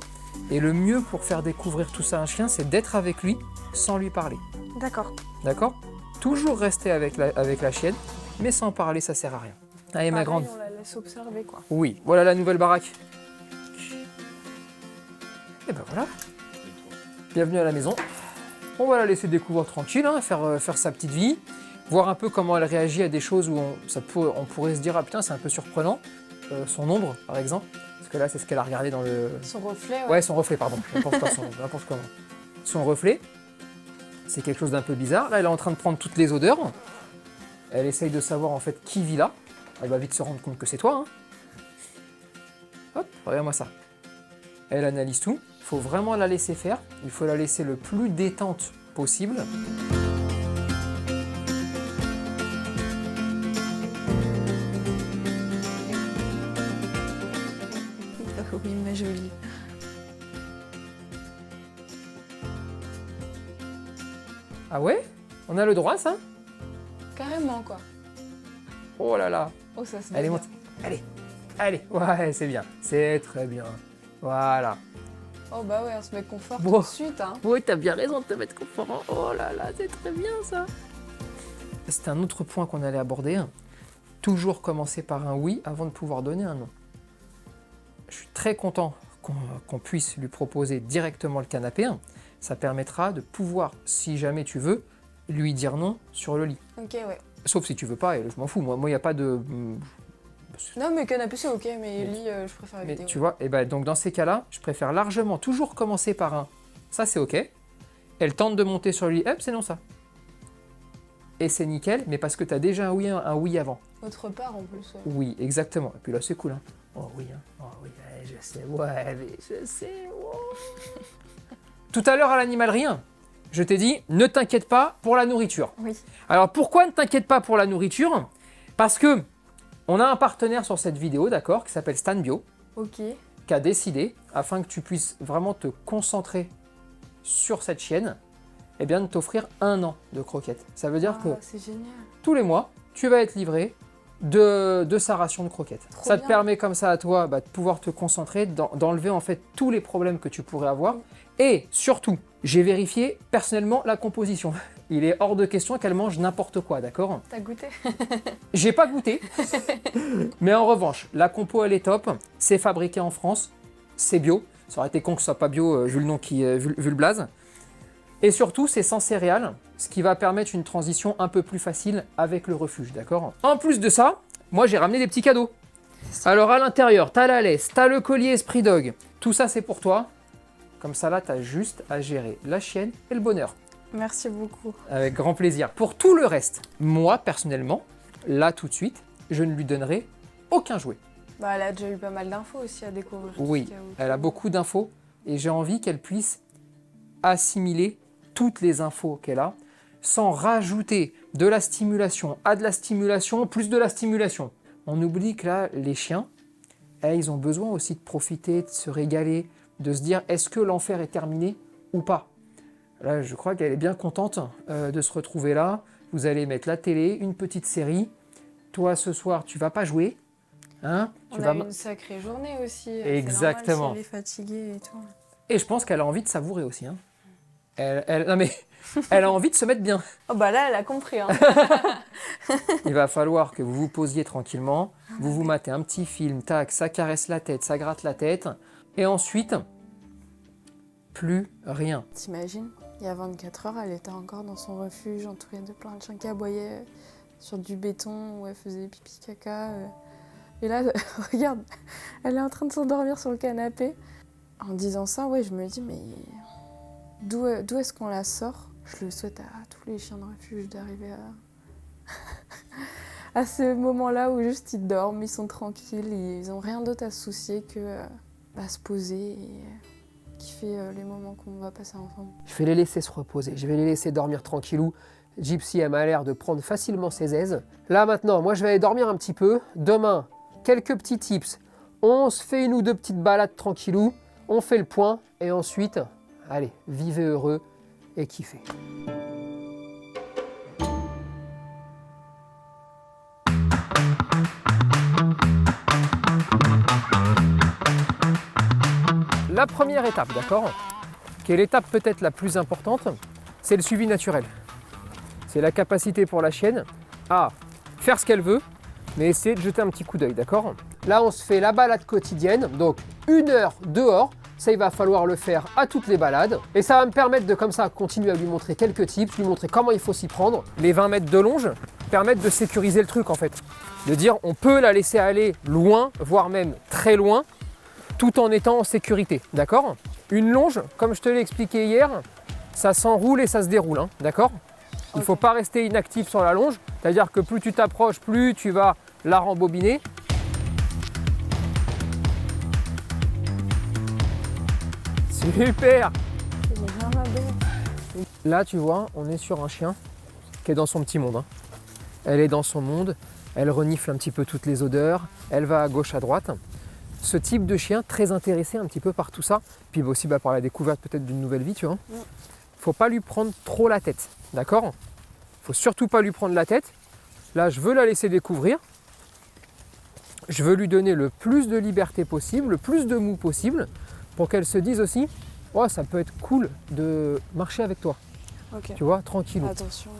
Et le mieux pour faire découvrir tout ça à un chien, c'est d'être avec lui sans lui parler. D'accord. D'accord ? Toujours rester avec la chienne, mais sans parler, ça sert à rien. Allez, ma grande. On la laisse observer quoi. Oui, voilà la nouvelle baraque. Et ben voilà. Bienvenue à la maison. On va la laisser découvrir tranquille, hein, faire sa petite vie, voir un peu comment elle réagit à des choses où on pourrait se dire ah putain c'est un peu surprenant. Son ombre par exemple, parce que là c'est ce qu'elle a regardé dans le... Son reflet, Ouais, son reflet, pardon. N'importe quoi, n'importe comment. Son reflet, c'est quelque chose d'un peu bizarre. Là elle est en train de prendre toutes les odeurs. Elle essaye de savoir en fait qui vit là. Elle va vite se rendre compte que c'est toi. Hein. Hop, regarde-moi ça. Elle analyse tout. Il faut vraiment la laisser faire. Il faut la laisser le plus détente possible. Ah ouais? On a le droit, ça? Carrément, quoi. Oh là là. Oh, ça se met Allez, bien. monte. Allez. Ouais, c'est bien. C'est très bien. Voilà. Oh bah ouais, on se met confort Bon. tout de suite, hein. Oui, t'as bien raison de te mettre confort. Oh là là, c'est très bien ça. C'est un autre point qu'on allait aborder. Toujours commencer par un oui avant de pouvoir donner un non. Je suis très content qu'on puisse lui proposer directement le canapé. Ça permettra de pouvoir, si jamais tu veux, lui dire non sur le lit. Ok, ouais. Sauf si tu veux pas, et je m'en fous. Moi, il n'y a pas de... Non, mais canapé, c'est ok, mais lit, je préfère Mais éviter. tu ouais. vois, et ben donc dans ces cas-là, je préfère largement toujours commencer par un ça c'est ok. Elle tente de monter sur lui, hop, c'est non ça. Et c'est nickel, mais parce que tu as déjà un oui avant. Autre part, en plus. Ouais. Oui, exactement. Et puis là, c'est cool. Hein. Oh oui, ouais, je sais, ouais, mais je sais. Ouais. Tout à l'heure à l'animalerie, je t'ai dit, ne t'inquiète pas pour la nourriture. Oui. Alors pourquoi ne t'inquiète pas pour la nourriture? Parce que on a un partenaire sur cette vidéo, d'accord, qui s'appelle Stan Bio, Ok. qui a décidé, afin que tu puisses vraiment te concentrer sur cette chienne, eh bien de t'offrir 1 an de croquettes. Ça veut dire que C'est génial. tous les mois, tu vas être livré de sa ration de croquettes. Trop Ça te bien. permet comme ça à toi de pouvoir te concentrer, d'enlever en fait tous les problèmes que tu pourrais avoir. Et surtout, j'ai vérifié personnellement la composition. Il est hors de question qu'elle mange n'importe quoi, d'accord? T'as goûté? J'ai pas goûté, mais en revanche, la compo elle est top, c'est fabriqué en France, c'est bio. Ça aurait été con que ce soit pas bio vu le nom vu le blaze. Et surtout, c'est sans céréales, ce qui va permettre une transition un peu plus facile avec le refuge, d'accord? En plus de ça, moi j'ai ramené des petits cadeaux. Alors à l'intérieur, t'as la laisse, t'as le collier Esprit Dog, tout ça c'est pour toi. Comme ça là, t'as juste à gérer la chienne et le bonheur. Merci beaucoup. Avec grand plaisir. Pour tout le reste, moi personnellement, là tout de suite, je ne lui donnerai aucun jouet. Bah, elle a déjà eu pas mal d'infos aussi à découvrir. Oui, tout ce qu'il y a autour. elle a beaucoup d'infos et j'ai envie qu'elle puisse assimiler toutes les infos qu'elle a sans rajouter de la stimulation à de la stimulation, plus de la stimulation. On oublie que là, les chiens, ils ont besoin aussi de profiter, de se régaler, de se dire est-ce que l'enfer est terminé ou pas. Là, je crois qu'elle est bien contente de se retrouver là. Vous allez mettre la télé, une petite série. Toi, ce soir, tu vas pas jouer. Hein, tu On vas a eu une sacrée journée aussi. Exactement. C'est normal si elle est fatiguée et tout. Et je pense qu'elle a envie de savourer aussi. Hein. Non mais, elle a envie de se mettre bien. Oh bah là, elle a compris. Hein. Il va falloir que vous vous posiez tranquillement, vous vous matez un petit film, tac, ça caresse la tête, ça gratte la tête, et ensuite, plus rien. T'imagines, il y a 24 heures, elle était encore dans son refuge, entourée de plein de chiens qui aboyaient sur du béton où elle faisait pipi caca. Et là, regarde, elle est en train de s'endormir sur le canapé. En disant ça, ouais, je me dis, mais d'où est-ce qu'on la sort? Je le souhaite à tous les chiens de refuge d'arriver à ce moment-là où juste ils dorment, ils sont tranquilles, ils n'ont rien d'autre à se soucier que se poser et kiffer les moments qu'on va passer ensemble. Je vais les laisser se reposer, je vais les laisser dormir tranquillou. Gypsy, elle m'a l'air de prendre facilement ses aises. Là maintenant, moi je vais aller dormir un petit peu. Demain, quelques petits tips. On se fait 1 ou 2 petites balades tranquillou. On fait le point et ensuite, allez, vivez heureux et kiffez. La première étape, d'accord, qui est l'étape peut-être la plus importante, c'est le suivi naturel. C'est la capacité pour la chienne à faire ce qu'elle veut, mais essayer de jeter un petit coup d'œil, d'accord? Là, on se fait la balade quotidienne, donc 1 heure dehors. Ça, il va falloir le faire à toutes les balades. Et ça va me permettre de, comme ça, continuer à lui montrer quelques tips, lui montrer comment il faut s'y prendre. Les 20 mètres de longe permettent de sécuriser le truc, en fait. De dire, on peut la laisser aller loin, voire même très loin, tout en étant en sécurité, d'accord? Une longe, comme je te l'ai expliqué hier, ça s'enroule et ça se déroule, hein, d'accord? Il ne faut pas rester inactif sur la longe, c'est-à-dire que plus tu t'approches, plus tu vas la rembobiner. Super! Là, tu vois, on est sur un chien qui est dans son petit monde. Hein. Elle est dans son monde, elle renifle un petit peu toutes les odeurs, elle va à gauche, à droite. Ce type de chien, très intéressé un petit peu par tout ça, puis aussi par la découverte peut-être d'une nouvelle vie, tu vois. faut pas lui prendre trop la tête, d'accord? Faut surtout pas lui prendre la tête. Là, je veux la laisser découvrir. Je veux lui donner le plus de liberté possible, le plus de mou possible, pour qu'elle se dise aussi, oh, ça peut être cool de marcher avec toi. Ok. Tu vois, tranquillou. Attention.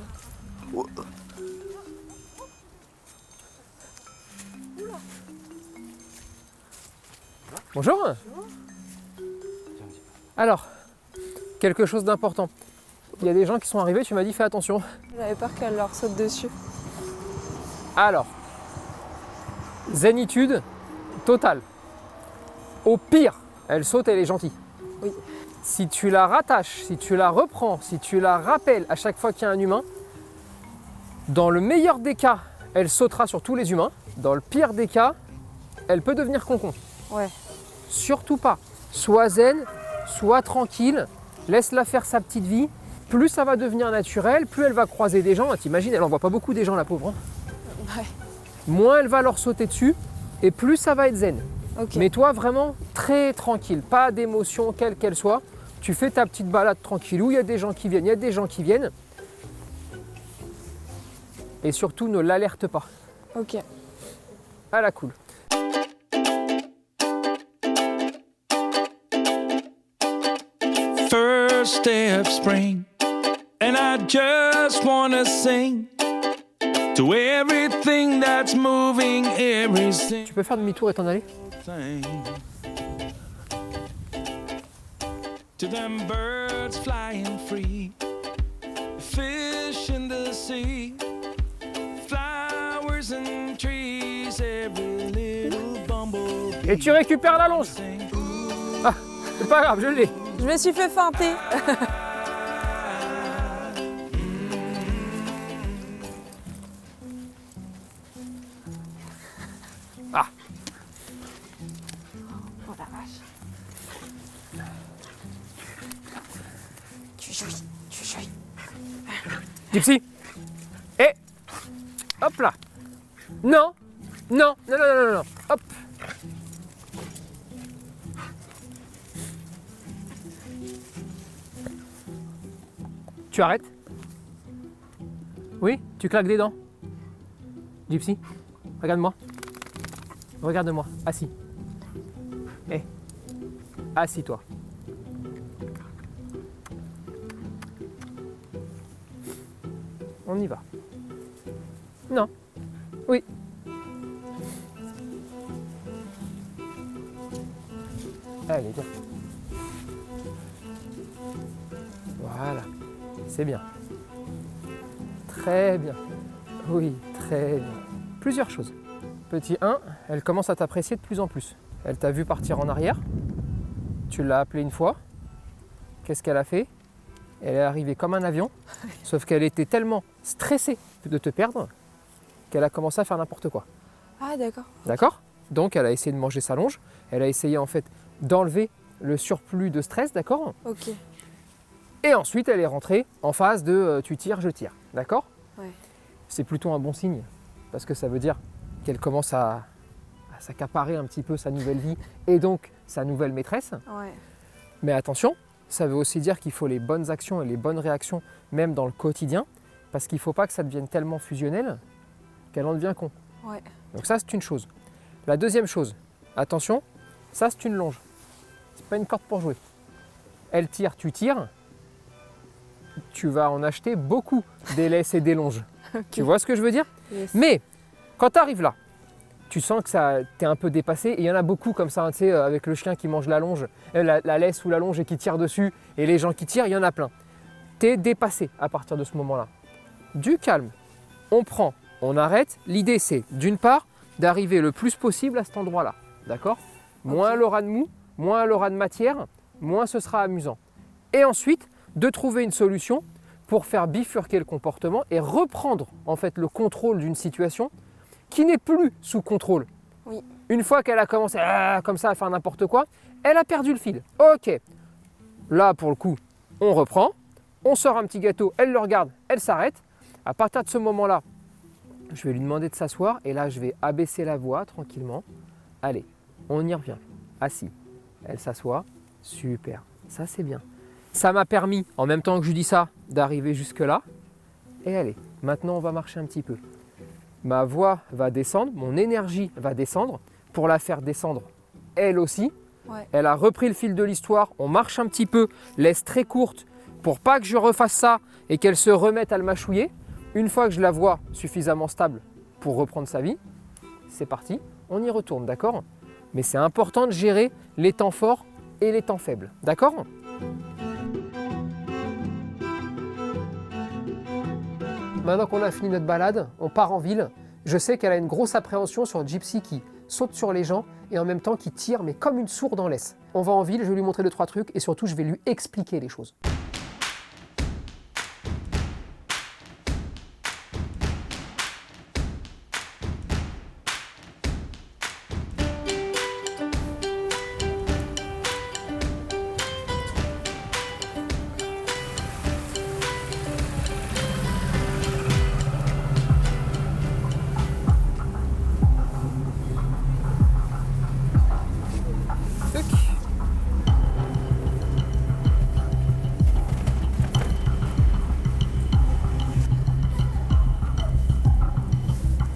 Bonjour. Alors, quelque chose d'important. Il y a des gens qui sont arrivés, tu m'as dit fais attention. J'avais peur qu'elle leur saute dessus. Alors, zénitude totale. Au pire, elle saute, elle est gentille. Oui. Si tu la rattaches, si tu la reprends, si tu la rappelles à chaque fois qu'il y a un humain, dans le meilleur des cas, elle sautera sur tous les humains. Dans le pire des cas, elle peut devenir concon. Ouais. Surtout pas. Sois zen, sois tranquille, laisse-la faire sa petite vie. Plus ça va devenir naturel, plus elle va croiser des gens. T'imagines, elle en voit pas beaucoup des gens, la pauvre. Hein. Ouais. Moins elle va leur sauter dessus et plus ça va être zen. Ok. Mais toi, vraiment très tranquille, pas d'émotion, quelle qu'elle soit. Tu fais ta petite balade tranquillou, il y a des gens qui viennent, il y a des gens qui viennent. Et surtout, ne l'alerte pas. Ok. À la cool. First day of spring, and I just wanna sing to everything that's moving, every single Tu peux faire demi-tour et t'en aller? thing. To them birds flying free, fish in the sea, flowers and trees, every little bumblebee. Et tu récupères la longe. sing. Ah, c'est pas grave, je l'ai. Je me suis fait feinter. Ah. Oh la vache. Tu jouis. Gypsy. Et hop là. Non. Non, non, non, non, non, non. Hop. Tu arrêtes? Oui? Tu claques des dents? Gypsy, regarde-moi. Regarde-moi, assis. Eh, assis-toi. On y va. Non. Oui. Allez, viens. Voilà. C'est bien. Très bien. Oui, très bien. Plusieurs choses. Petit 1, elle commence à t'apprécier de plus en plus. Elle t'a vu partir en arrière. Tu l'as appelée une fois. Qu'est-ce qu'elle a fait? Elle est arrivée comme un avion, sauf qu'elle était tellement stressée de te perdre qu'elle a commencé à faire n'importe quoi. Ah d'accord. D'accord? Donc elle a essayé de manger sa longe. Elle a essayé en fait d'enlever le surplus de stress, d'accord? Ok. Et ensuite, elle est rentrée en phase de tu tires, je tire. D'accord? Ouais. C'est plutôt un bon signe parce que ça veut dire qu'elle commence à s'accaparer un petit peu sa nouvelle vie et donc sa nouvelle maîtresse. Ouais. Mais attention, ça veut aussi dire qu'il faut les bonnes actions et les bonnes réactions même dans le quotidien parce qu'il ne faut pas que ça devienne tellement fusionnel qu'elle en devient con. Ouais. Donc ça, c'est une chose. La deuxième chose, attention, ça c'est une longe. C'est pas une corde pour jouer. Elle tire, tu tires. Tu vas en acheter beaucoup des laisses et des longes. Ok. Tu vois ce que je veux dire? Yes. Mais quand tu arrives là, tu sens que t'es un peu dépassé. Et il y en a beaucoup comme ça, tu sais, avec le chien qui mange la longe, la laisse ou la longe et qui tire dessus, et les gens qui tirent, il y en a plein. T'es dépassé à partir de ce moment-là. Du calme, on prend, on arrête. L'idée c'est, d'une part, d'arriver le plus possible à cet endroit-là. D'accord? Moins elle aura de mou, moins elle aura de matière, moins ce sera amusant. Et ensuite, de trouver une solution pour faire bifurquer le comportement et reprendre en fait le contrôle d'une situation qui n'est plus sous contrôle. Oui. Une fois qu'elle a commencé comme ça à faire n'importe quoi, elle a perdu le fil. Ok, là pour le coup, on reprend, on sort un petit gâteau, elle le regarde, elle s'arrête. À partir de ce moment-là, je vais lui demander de s'asseoir et là je vais abaisser la voix tranquillement. Allez, on y revient. Assis. Elle s'assoit. Super. Ça c'est bien. Ça m'a permis, en même temps que je lui dis ça, d'arriver jusque là. Et allez, maintenant on va marcher un petit peu. Ma voix va descendre, mon énergie va descendre. Pour la faire descendre, elle aussi. Ouais. Elle a repris le fil de l'histoire. On marche un petit peu, laisse très courte pour pas que je refasse ça et qu'elle se remette à le mâchouiller. Une fois que je la vois suffisamment stable pour reprendre sa vie, c'est parti, on y retourne, d'accord? Mais c'est important de gérer les temps forts et les temps faibles, d'accord? Maintenant qu'on a fini notre balade, on part en ville. Je sais qu'elle a une grosse appréhension sur Gypsy qui saute sur les gens et en même temps qui tire, mais comme une sourde en laisse. On va en ville, je vais lui montrer 2-3 trucs et surtout je vais lui expliquer les choses.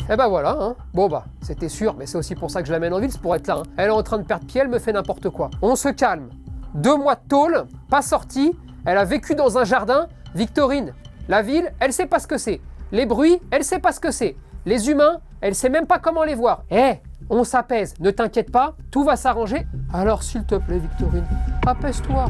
Et ben voilà, hein. Bon bah, c'était sûr, mais c'est aussi pour ça que je l'amène en ville, c'est pour être là. Hein. Elle est en train de perdre pied, elle me fait n'importe quoi. On se calme. 2 mois de tôle, pas sortie, elle a vécu dans un jardin. Victorine, la ville, elle sait pas ce que c'est. Les bruits, elle sait pas ce que c'est. Les humains, elle sait même pas comment les voir. On s'apaise, ne t'inquiète pas, tout va s'arranger. Alors s'il te plaît Victorine, apaise-toi.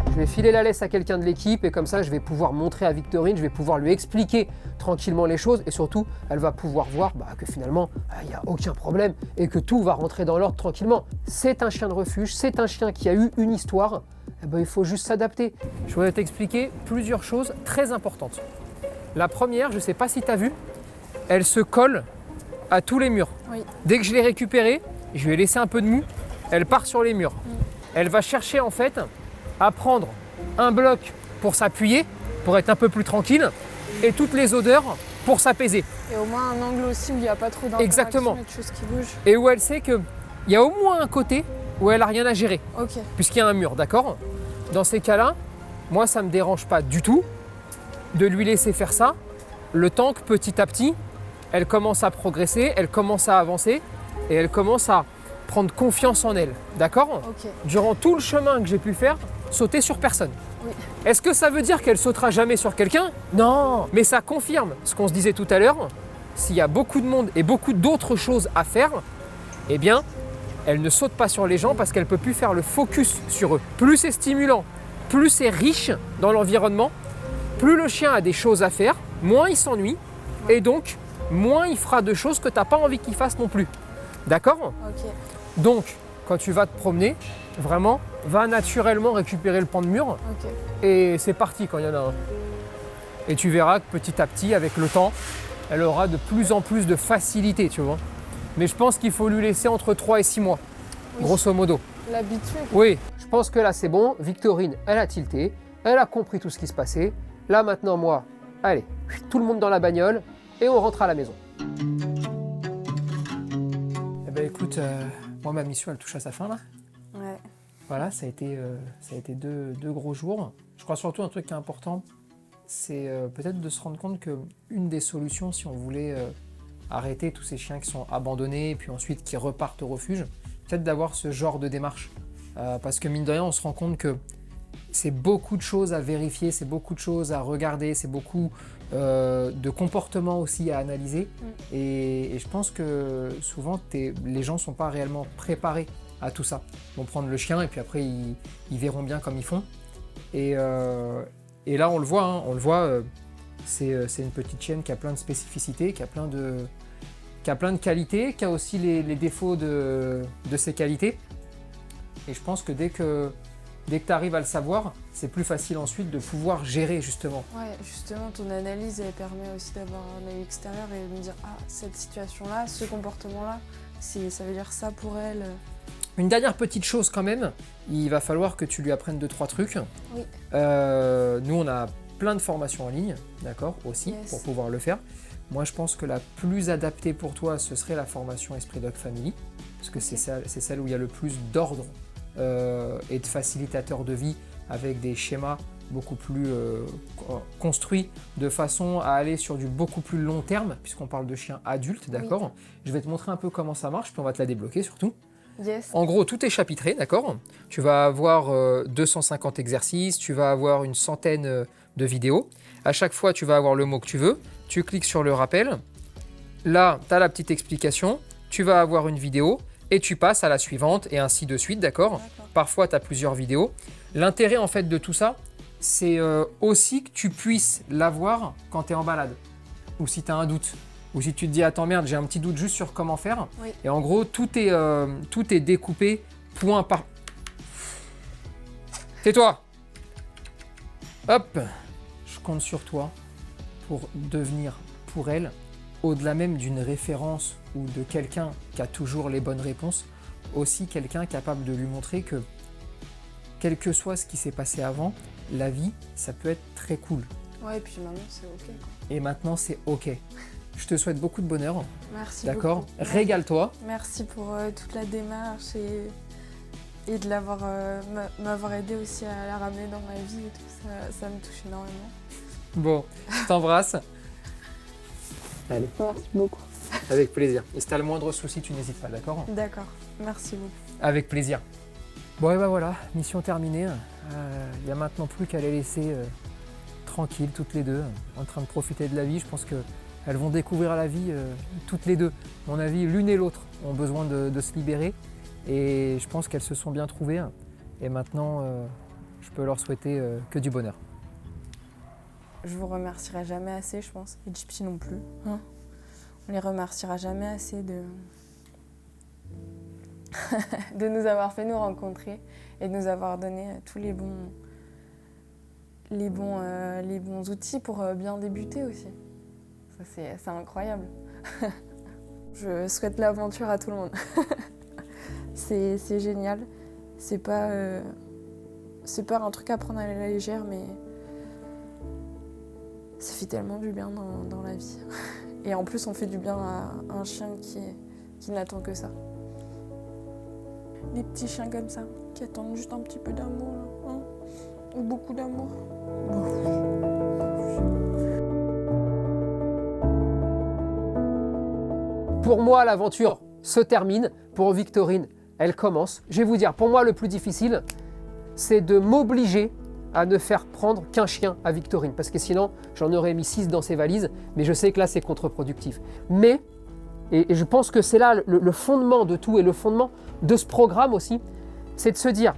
Je vais filer la laisse à quelqu'un de l'équipe et comme ça je vais pouvoir montrer à Victorine, je vais pouvoir lui expliquer tranquillement les choses et surtout elle va pouvoir voir que finalement il n'y a aucun problème et que tout va rentrer dans l'ordre tranquillement. C'est un chien de refuge, c'est un chien qui a eu une histoire, il faut juste s'adapter. Je voudrais t'expliquer plusieurs choses très importantes. La première, je ne sais pas si tu as vu, elle se colle à tous les murs. Oui. Dès que je l'ai récupérée, je lui ai laissé un peu de mou, elle part sur les murs. Elle va chercher en fait à prendre un bloc pour s'appuyer, pour être un peu plus tranquille, et toutes les odeurs pour s'apaiser. Et au moins un angle aussi où il n'y a pas trop Exactement. d'interaction et de choses qui bougent. Et où elle sait qu'il y a au moins un côté où elle n'a rien à gérer, Ok. puisqu'il y a un mur, d'accord? Dans ces cas-là, moi ça ne me dérange pas du tout de lui laisser faire ça, le temps que petit à petit, elle commence à progresser, elle commence à avancer, et elle commence à prendre confiance en elle, d'accord? Ok. Durant tout le chemin que j'ai pu faire, sauter sur personne. Oui. Est-ce que ça veut dire qu'elle sautera jamais sur quelqu'un? Non, mais ça confirme ce qu'on se disait tout à l'heure. S'il y a beaucoup de monde et beaucoup d'autres choses à faire, eh bien, elle ne saute pas sur les gens parce qu'elle ne peut plus faire le focus sur eux. Plus c'est stimulant, plus c'est riche dans l'environnement, plus le chien a des choses à faire, moins il s'ennuie et donc moins il fera de choses que tu n'as pas envie qu'il fasse non plus. D'accord? Ok. Donc, quand tu vas te promener, vraiment, va naturellement récupérer le pan de mur Ok. et c'est parti quand il y en a un. Et tu verras que petit à petit, avec le temps, elle aura de plus en plus de facilité, tu vois. Mais je pense qu'il faut lui laisser entre 3 et 6 mois, Oui. grosso modo. L'habitude. Oui, je pense que là c'est bon. Victorine, elle a tilté, elle a compris tout ce qui se passait. Là maintenant, moi, allez, tout le monde dans la bagnole et on rentre à la maison. Eh ben écoute, moi ma mission elle touche à sa fin là. Ouais. Voilà, ça a été deux gros jours. Je crois surtout un truc qui est important, c'est peut-être de se rendre compte qu'une des solutions, si on voulait arrêter tous ces chiens qui sont abandonnés et puis ensuite qui repartent au refuge, peut-être d'avoir ce genre de démarche. Parce que mine de rien, on se rend compte que c'est beaucoup de choses à vérifier, c'est beaucoup de choses à regarder, c'est beaucoup de comportements aussi à analyser. Et je pense que souvent, les gens ne sont pas réellement préparés à tout ça. Ils vont prendre le chien et puis après, ils verront bien comme ils font. Et là, on le voit, hein, c'est une petite chienne qui a plein de spécificités, qui a plein de qualités, qui a aussi les défauts de ses qualités. Et je pense que dès que Dès que tu arrives à le savoir, c'est plus facile ensuite de pouvoir gérer justement. Ouais, justement, ton analyse, elle permet aussi d'avoir un œil extérieur et de me dire, ah, cette situation-là, ce comportement-là, ça veut dire ça pour elle. Une dernière petite chose quand même, il va falloir que tu lui apprennes 2-3 trucs. Oui. Nous, on a plein de formations en ligne, d'accord, aussi, Yes. pour pouvoir le faire. Moi, je pense que la plus adaptée pour toi, ce serait la formation Esprit Dog Family, parce que c'est celle où il y a le plus d'ordre et de facilitateurs de vie avec des schémas beaucoup plus construits de façon à aller sur du beaucoup plus long terme, puisqu'on parle de chiens adultes, d'accord. Oui. Je vais te montrer un peu comment ça marche, puis on va te la débloquer surtout. Yes. En gros, tout est chapitré, d'accord. Tu vas avoir 250 exercices, tu vas avoir une centaine de vidéos. À chaque fois, tu vas avoir le mot que tu veux. Tu cliques sur le rappel. Là, tu as la petite explication. Tu vas avoir une vidéo et tu passes à la suivante et ainsi de suite, d'accord. Parfois, tu as plusieurs vidéos. L'intérêt, en fait, de tout ça, c'est aussi que tu puisses l'avoir quand tu es en balade ou si tu as un doute. Ou si tu te dis, attends merde, j'ai un petit doute juste sur comment faire. Oui. Et en gros, tout est découpé point par... Tais-toi. Hop. Je compte sur toi pour devenir, pour elle, au-delà même d'une référence ou de quelqu'un qui a toujours les bonnes réponses, aussi quelqu'un capable de lui montrer que, quel que soit ce qui s'est passé avant, la vie, ça peut être très cool. Ouais, et puis maintenant, c'est OK, quoi. Et maintenant, c'est OK. Je te souhaite beaucoup de bonheur. Merci D'accord. beaucoup. Régale-toi. Merci pour toute la démarche et de m'avoir aidé aussi à la ramener dans ma vie et tout. Ça me touche énormément. Bon, je t'embrasse. Allez, Merci beaucoup. avec plaisir. Et si tu as le moindre souci, tu n'hésites pas, d'accord? D'accord. Merci beaucoup. Avec plaisir. Bon, et ben voilà, mission terminée. Il n'y a maintenant plus qu'à les laisser tranquilles, toutes les deux, en train de profiter de la vie. Je pense qu'elles vont découvrir la vie toutes les deux. À mon avis, l'une et l'autre ont besoin de se libérer. Et je pense qu'elles se sont bien trouvées. Et maintenant, je peux leur souhaiter que du bonheur. Je vous remercierai jamais assez, je pense. Et Gypsy non plus. Hein, on les remerciera jamais assez de nous avoir fait nous rencontrer et de nous avoir donné tous les bons outils pour bien débuter aussi. Ça, c'est incroyable. Je souhaite l'aventure à tout le monde. C'est génial. C'est pas un truc à prendre à la légère, mais ça fait tellement du bien dans la vie. Et en plus, on fait du bien à un chien qui n'attend que ça. Des petits chiens comme ça, qui attendent juste un petit peu d'amour, là, hein, ou beaucoup d'amour. Pour moi, l'aventure se termine. Pour Victorine, elle commence. Je vais vous dire, pour moi, le plus difficile, c'est de m'obliger à ne faire prendre qu'un chien à Victorine. Parce que sinon, j'en aurais mis 6 dans ses valises. Mais je sais que là, c'est contre-productif. Mais, et je pense que c'est là le fondement de tout et le fondement de ce programme aussi, c'est de se dire,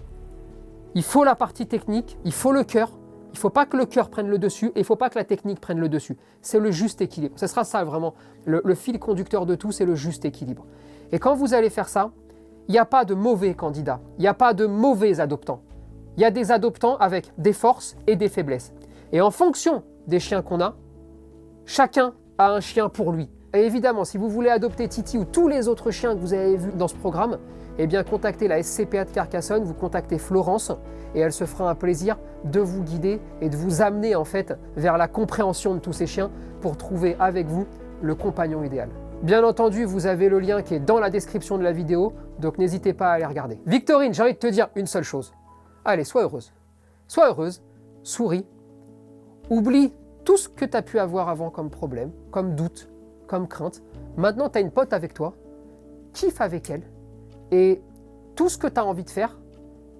il faut la partie technique, il faut le cœur. Il ne faut pas que le cœur prenne le dessus et il ne faut pas que la technique prenne le dessus. C'est le juste équilibre. Ce sera ça vraiment. Le fil conducteur de tout, c'est le juste équilibre. Et quand vous allez faire ça, il n'y a pas de mauvais candidats. Il n'y a pas de mauvais adoptants. Il y a des adoptants avec des forces et des faiblesses. Et en fonction des chiens qu'on a, chacun a un chien pour lui. Et évidemment, si vous voulez adopter Titi ou tous les autres chiens que vous avez vus dans ce programme, eh bien contactez la SCPA de Carcassonne, vous contactez Florence et elle se fera un plaisir de vous guider et de vous amener en fait vers la compréhension de tous ces chiens pour trouver avec vous le compagnon idéal. Bien entendu, vous avez le lien qui est dans la description de la vidéo, donc n'hésitez pas à aller regarder. Victorine, j'ai envie de te dire une seule chose. Allez, sois heureuse. Sois heureuse, souris, oublie tout ce que tu as pu avoir avant comme problème, comme doute, comme crainte. Maintenant, tu as une pote avec toi, kiffe avec elle, et tout ce que tu as envie de faire,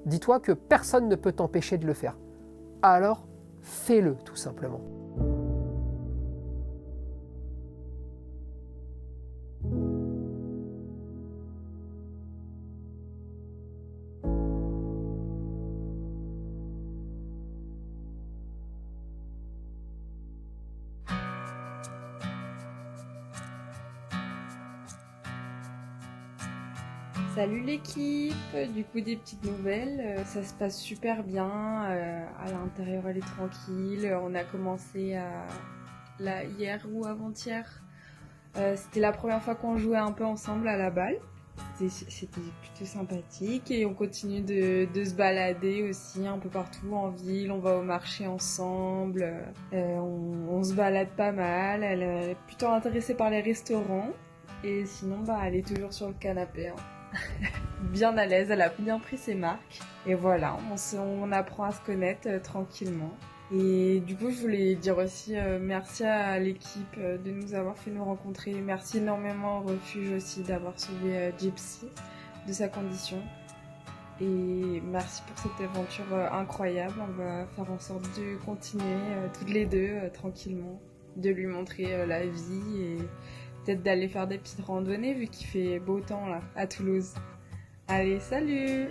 dis-toi que personne ne peut t'empêcher de le faire. Alors, fais-le tout simplement. Salut l'équipe, du coup des petites nouvelles, ça se passe super bien, à l'intérieur elle est tranquille, on a commencé hier ou avant-hier, c'était la première fois qu'on jouait un peu ensemble à la balle, c'était plutôt sympathique et on continue de se balader aussi un peu partout en ville, on va au marché ensemble, on se balade pas mal, elle est plutôt intéressée par les restaurants et sinon elle est toujours sur le canapé. Bien à l'aise, elle a bien pris ses marques. Et voilà, on apprend à se connaître tranquillement. Et du coup, je voulais dire aussi merci à l'équipe de nous avoir fait nous rencontrer. Merci énormément au refuge aussi d'avoir sauvé Gypsy de sa condition. Et merci pour cette aventure incroyable. On va faire en sorte de continuer toutes les deux tranquillement, de lui montrer la vie et peut-être d'aller faire des petites randonnées vu qu'il fait beau temps là à Toulouse. Allez, salut!